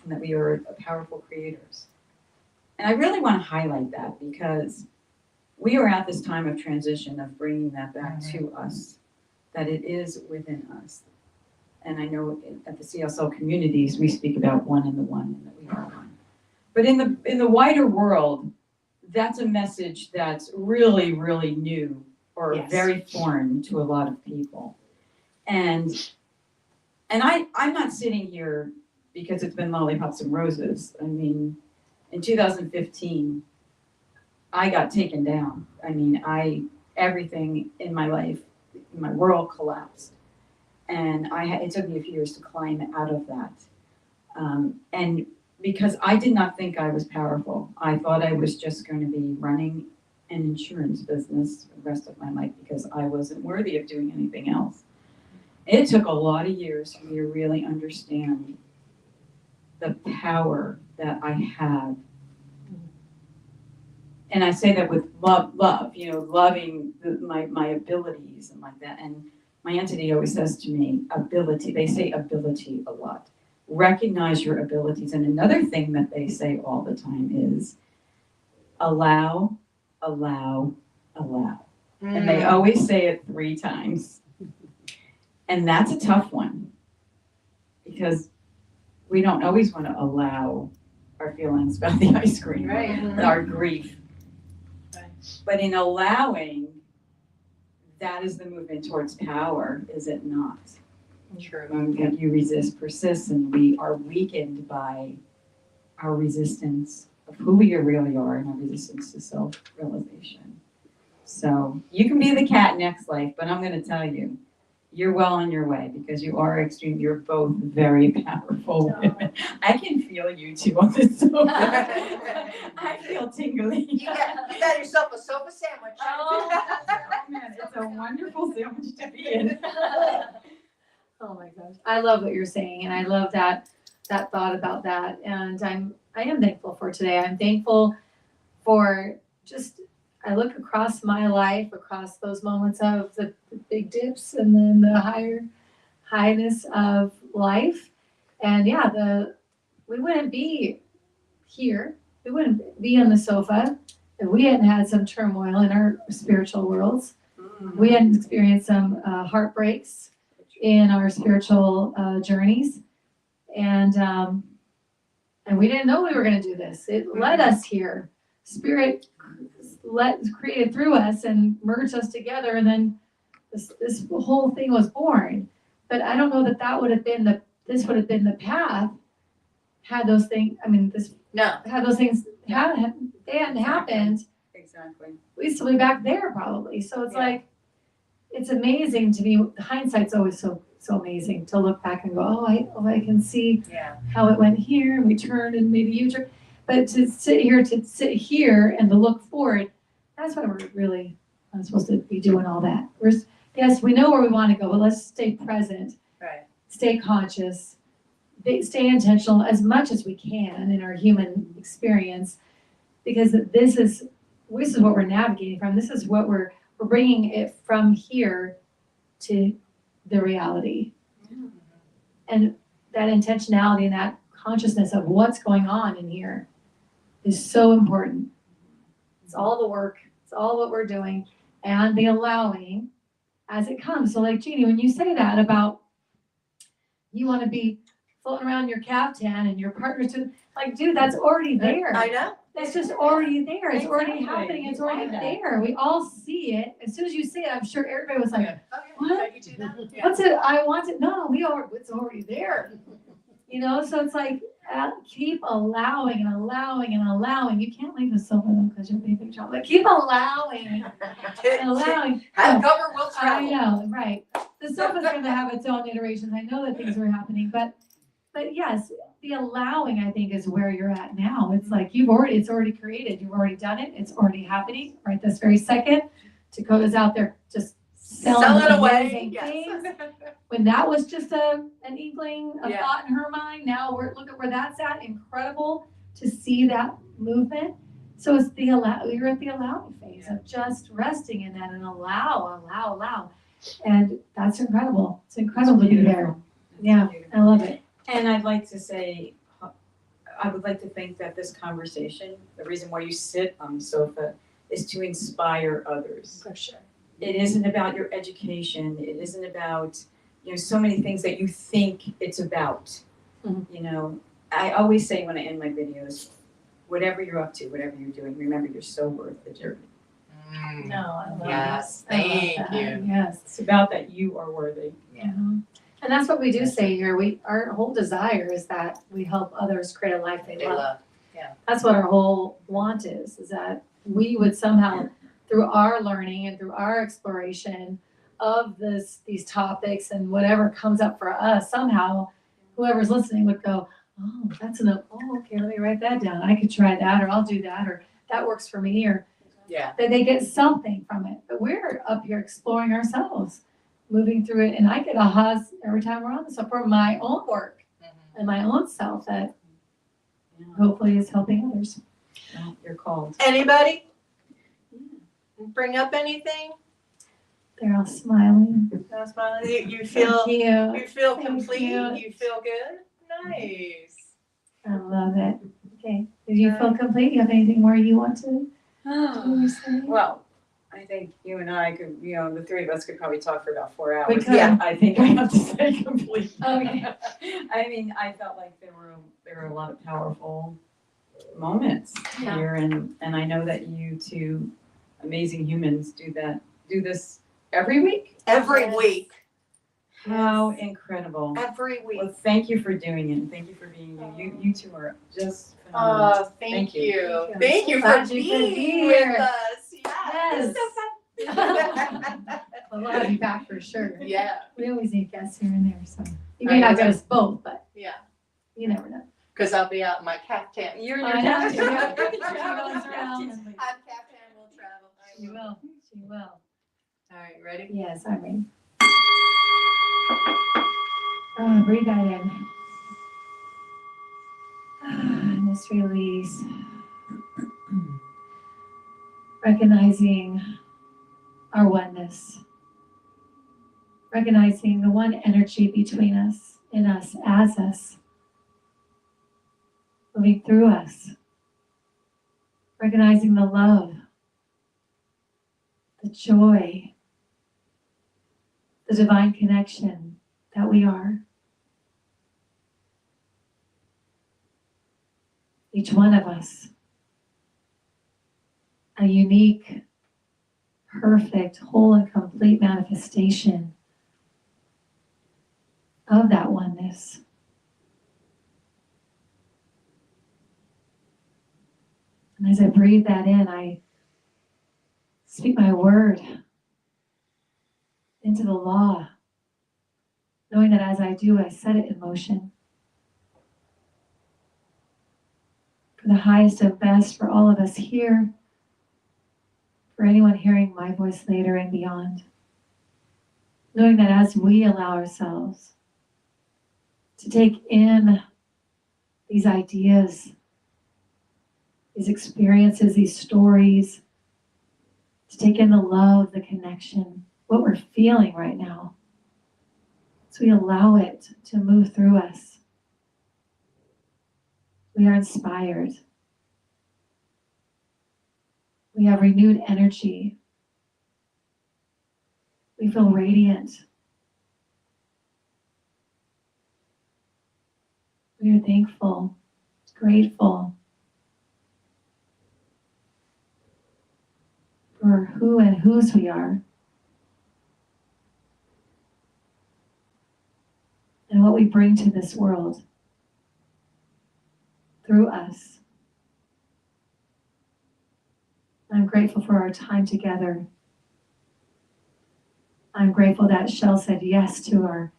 and that we are powerful creators. And I really want to highlight that because we are at this time of transition of bringing that back to us, that it is within us. And I know at the CSL communities, we speak about one in the one and that we are one. But in the wider world, that's a message that's really, really new or very foreign to a lot of people. And I'm not sitting here because it's been lollipops and roses. I mean, in 2015, I got taken down. I mean, everything in my life, my world collapsed. And it took me a few years to climb out of that. And because I did not think I was powerful. I thought I was just going to be running an insurance business the rest of my life because I wasn't worthy of doing anything else. It took a lot of years for me to really understand the power that I have. And I say that with love, loving my abilities and like that. And my entity always says to me, ability. They say ability a lot. recognize your abilities. And another thing that they say all the time is allow, allow, allow. And they always say it 3 times. And that's a tough one because we don't always want to allow our feelings about the ice cream, Right. our grief. Right. But in allowing, that is the movement towards power, is it not? True. When you resist persists, and we are weakened by our resistance of who we really are and our resistance to self-realization. So you can be the cat next life, but I'm going to tell you, you're well on your way because you are extreme. You're both very powerful women. I can feel you two on the sofa. I feel tingly. You got yourself a sofa sandwich. Oh, man, it's a wonderful sandwich to be in. Oh my gosh, I love what you're saying, and I love that thought about that. And I am thankful for today. I'm thankful for just, I look across my life, across those moments of the big dips and then the highness of life. And yeah, we wouldn't be here. We wouldn't be on the sofa if we hadn't had some turmoil in our spiritual worlds. We hadn't experienced some heartbreaks in our spiritual journeys. And we didn't know we were going to do this. It led us here. Spirit created through us and merged us together, and then this whole thing was born. But I don't know that would have been this would have been the path had those things. I mean, had those things they hadn't happened. Exactly. We'd still be back there probably. So it's like, it's amazing to me. Hindsight's always so amazing to look back and go, I can see how it went here, and we turned and made a U-turn. But to sit here and to look forward, that's why we're really not supposed to be doing all that. Yes, we know where we want to go, but let's stay present, Right. Stay conscious, stay intentional as much as we can in our human experience, because this is what we're navigating from. This is what we're bringing it from here to the reality. And that intentionality and that consciousness of what's going on in here is so important. It's all the work, it's all what we're doing, and the allowing as it comes. So like Jeannie, when you say that about you want to be floating around your caftan and your partner's like, dude, that's already there. I know. That's just already there. It's already Exactly. happening. It's already there. We all see it. As soon as you see it, I'm sure everybody was like, what? You do that? Yeah. What's it? I want it. No, it's already there. So it's like, keep allowing and allowing and allowing. You can't leave the sofa though because you're being trouble. But keep allowing and allowing. Have cover, will I travel. know, right. The sofa's going to have its own iterations. I know that things are happening, but yes, the allowing, I think, is where you're at now. It's like it's already created. You've already done it. It's already happening right this very second. Dakota's out there just selling it away. amazing Yes. things. When that was just an inkling, a Yeah. thought in her mind, now look at where that's at. Incredible to see that movement. So it's you're at the allowing phase of just resting in that and allow. And that's incredible. It's incredible to be there. Yeah, I love it. And I'd like to say, I would like to think that this conversation, the reason why you sit on the sofa, is to inspire others. For sure. It isn't about your education. It isn't about, so many things that you think it's about. Mhm. I always say when I end my videos, whatever you're up to, whatever you're doing, remember you're so worth the journey. No, I love Yes, that. I love thank that. you. Yes. It's about that you are worthy. Mhm. And that's what we do say here. Our whole desire is that we help others create a life they They love. love. That's what our whole want is that we would somehow, through our learning and through our exploration of these topics and whatever comes up for us, somehow whoever's listening would go, oh, okay, let me write that down. I could try that, or I'll do that, or that works for me, or Yeah. that they get something from it. But we're up here exploring ourselves, moving through it, and I get ahas every time we're on this for my own work and my own self that hopefully is helping others. Well, you're called. Anybody? Bring up anything? They're all smiling. No, Smiley? You feel Thank you. you feel Thank complete? you. You feel good? No? nice. I love it. Okay. Did you feel complete? You have anything more you want to say? Well, I think you and I could, the three of us could probably talk for about 4 hours. We could. Yeah. I think I have to say complete. Okay. I mean, I felt like there were a lot of powerful moments Yeah. here, and I know that you two amazing humans do this every week. Every Yes. week. How incredible! Every week. Well, thank you for doing it. And thank you for being you. You two are just phenomenal. Oh, thank you. Thank Thank you. you Glad for you could be being here. with us. Yeah. Yes. It's so fun. Well, we'll have you back for sure. Yeah. We always need guests here and there, so you may not get us both, but Yeah. you never know. Because I'll be out in my caftan. You're I know, your yeah. captain. She runs around. I'm caftan will travel. She will. She will. All right, ready? Yes, I'm ready. Breathe that in. And just release. Recognizing our oneness. Recognizing the one energy between us, in us, as us. Moving through us. Recognizing the love, the joy, the divine connection that we are. Each one of us, a unique, perfect, whole and complete manifestation of that oneness. And as I breathe that in, I speak my word into the law, knowing that as I do, I set it in motion. For the highest and best for all of us here, for anyone hearing my voice later and beyond. Knowing that as we allow ourselves to take in these ideas, these experiences, these stories, to take in the love, the connection, what we're feeling right now. So we allow it to move through us. We are inspired. We have renewed energy. We feel radiant. We are thankful, grateful for who and whose we are. And what we bring to this world through us. I'm grateful for our time together. I'm grateful that Shel said yes to our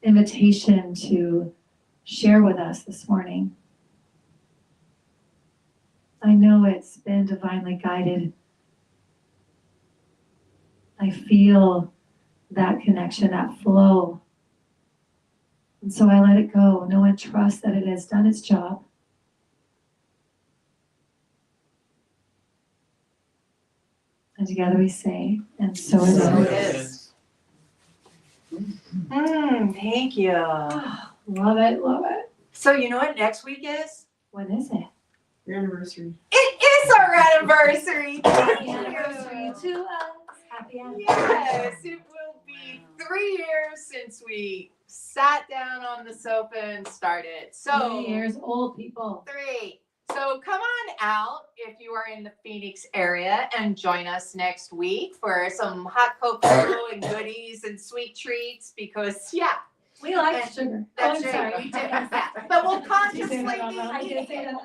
invitation to share with us this morning. I know it's been divinely guided. I feel that connection, that flow. And so I let it go. Know and trust that it has done its job. And together we say, and so it So it is. is. Thank you. Oh, love it, love it. So you know what next week is? What is it? Your anniversary. It is our anniversary. Happy anniversary to us. Happy anniversary. Yes, it will be 3 years since we sat down on the sofa and started. So 3 years old, people. 3. So come on out if you are in the Phoenix area and join us next week for some hot cocoa and goodies and sweet treats because We like And sugar. that's I'm sorry. right. We do. But we'll consciously I be did eating say it. that.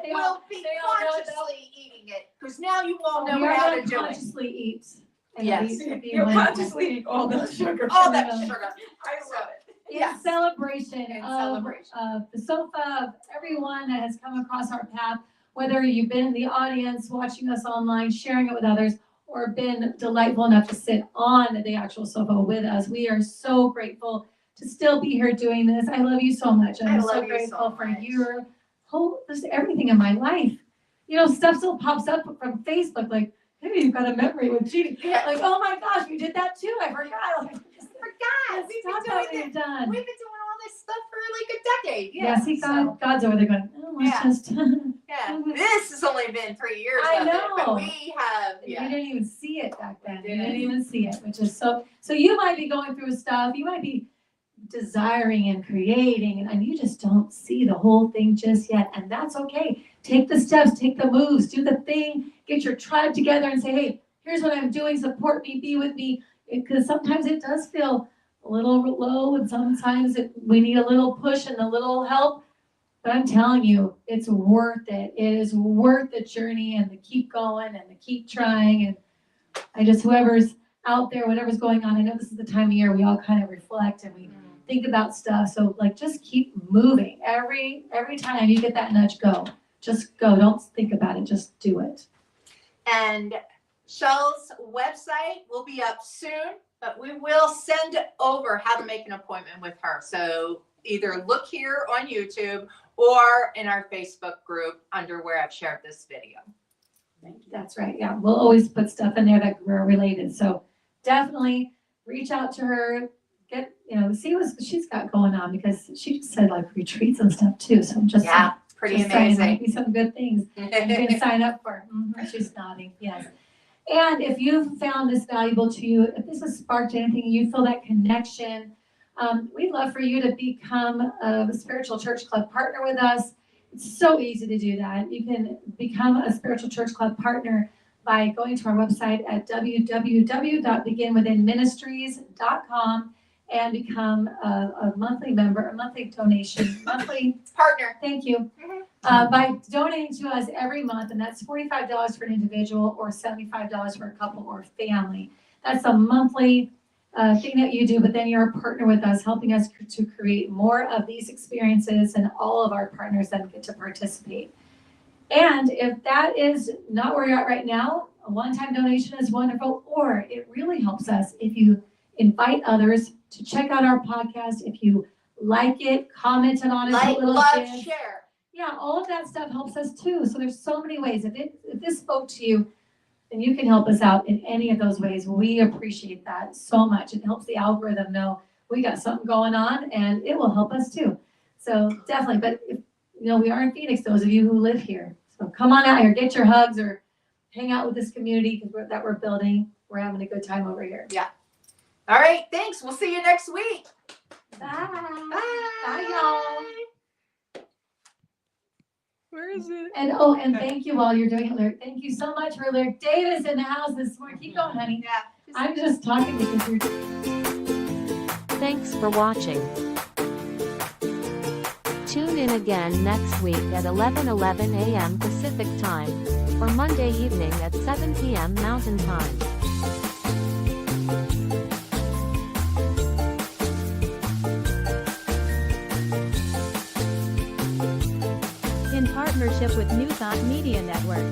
We'll be they all know consciously eating it because now you all know We are how going to to do it. consciously eat. And Yes. eat if you You'll want. consciously eat all that sugar. All that Yeah. sugar. I love it. In Yes. celebration In of celebration. the sofa, of everyone that has come across our path, whether you've been in the audience, watching us online, sharing it with others, or been delightful enough to sit on the actual sofa with us. We are so grateful to still be here doing this. I love you so much. I I'm love so you grateful so for much. your whole, just everything in my life. You know, stuff still pops up from Facebook, like, hey, you've got a memory with Judy. Yeah. Like, oh my gosh, we did that too. I forgot. Like, Forgot. We've been stuff doing that we've it. done. We've been doing all this stuff for like a decade. Yeah. Yeah, see, God's over there going, oh, let's Yeah. just. Yeah. This has only been 3 years I of it, know. but we have, You yeah. didn't even see it back then. You Didn't. didn't even see it, which is so you might be going through stuff, you might be desiring and creating, and you just don't see the whole thing just yet, and that's okay. Take the steps, take the moves, do the thing, get your tribe together and say, hey, here's what I'm doing, support me, be with me, because sometimes it does feel a little low, and sometimes we need a little push and a little help, but I'm telling you, it's worth it. It is worth the journey and to keep going and to keep trying, and I just, whoever's out there, whatever's going on, I know this is the time of year we all kind of reflect and we think about stuff. So like, just keep moving. Every time you get that nudge, go. Just go. Don't think about it. Just do it. And Shel's website will be up soon, but we will send over how to make an appointment with her. So either look here on YouTube or in our Facebook group under where I've shared this video. That's right. Yeah. We'll always put stuff in there that we're related. So definitely reach out to her. Get, see what she's got going on, because she just said like retreats and stuff too. So I'm just pretty just saying, amazing. might be some good things you can sign up for. She's nodding. Yes. And if you've found this valuable to you, if this has sparked anything, you feel that connection, we'd love for you to become a spiritual church club partner with us. It's so easy to do that. You can become a spiritual church club partner by going to our website at www.beginwithinministries.com and become a monthly member, a monthly donation, monthly Partner. Thank you. By donating to us every month, and that's $45 for an individual or $75 for a couple or family. That's a monthly thing that you do, but then you're a partner with us, helping us to create more of these experiences, and all of our partners then get to participate. And if that is not where you're at right now, a one-time donation is wonderful, or it really helps us if you invite others to check out our podcast. If you like it, comment on it, Like, put little love, gifs. share. Yeah, all of that stuff helps us too. So there's so many ways. If this spoke to you, then you can help us out in any of those ways. We appreciate that so much. It helps the algorithm know we got something going on, and it will help us too. So definitely, but if, we are in Phoenix, those of you who live here. So come on out here, get your hugs, or hang out with this community that we're building. We're having a good time over here. Yeah. All right, thanks. We'll see you next week. Bye. Bye. Bye, y'all. Where is it? And thank you while you're doing it, Lyric. Thank you so much for Lyric Davis in the house this morning. Keep going, honey. Yeah. I'm just talking because you're. Thanks for watching. Tune in again next week at 11:11 a.m. Pacific Time, or Monday evening at 7 p.m. Mountain Time. In partnership with New Thought Media Network.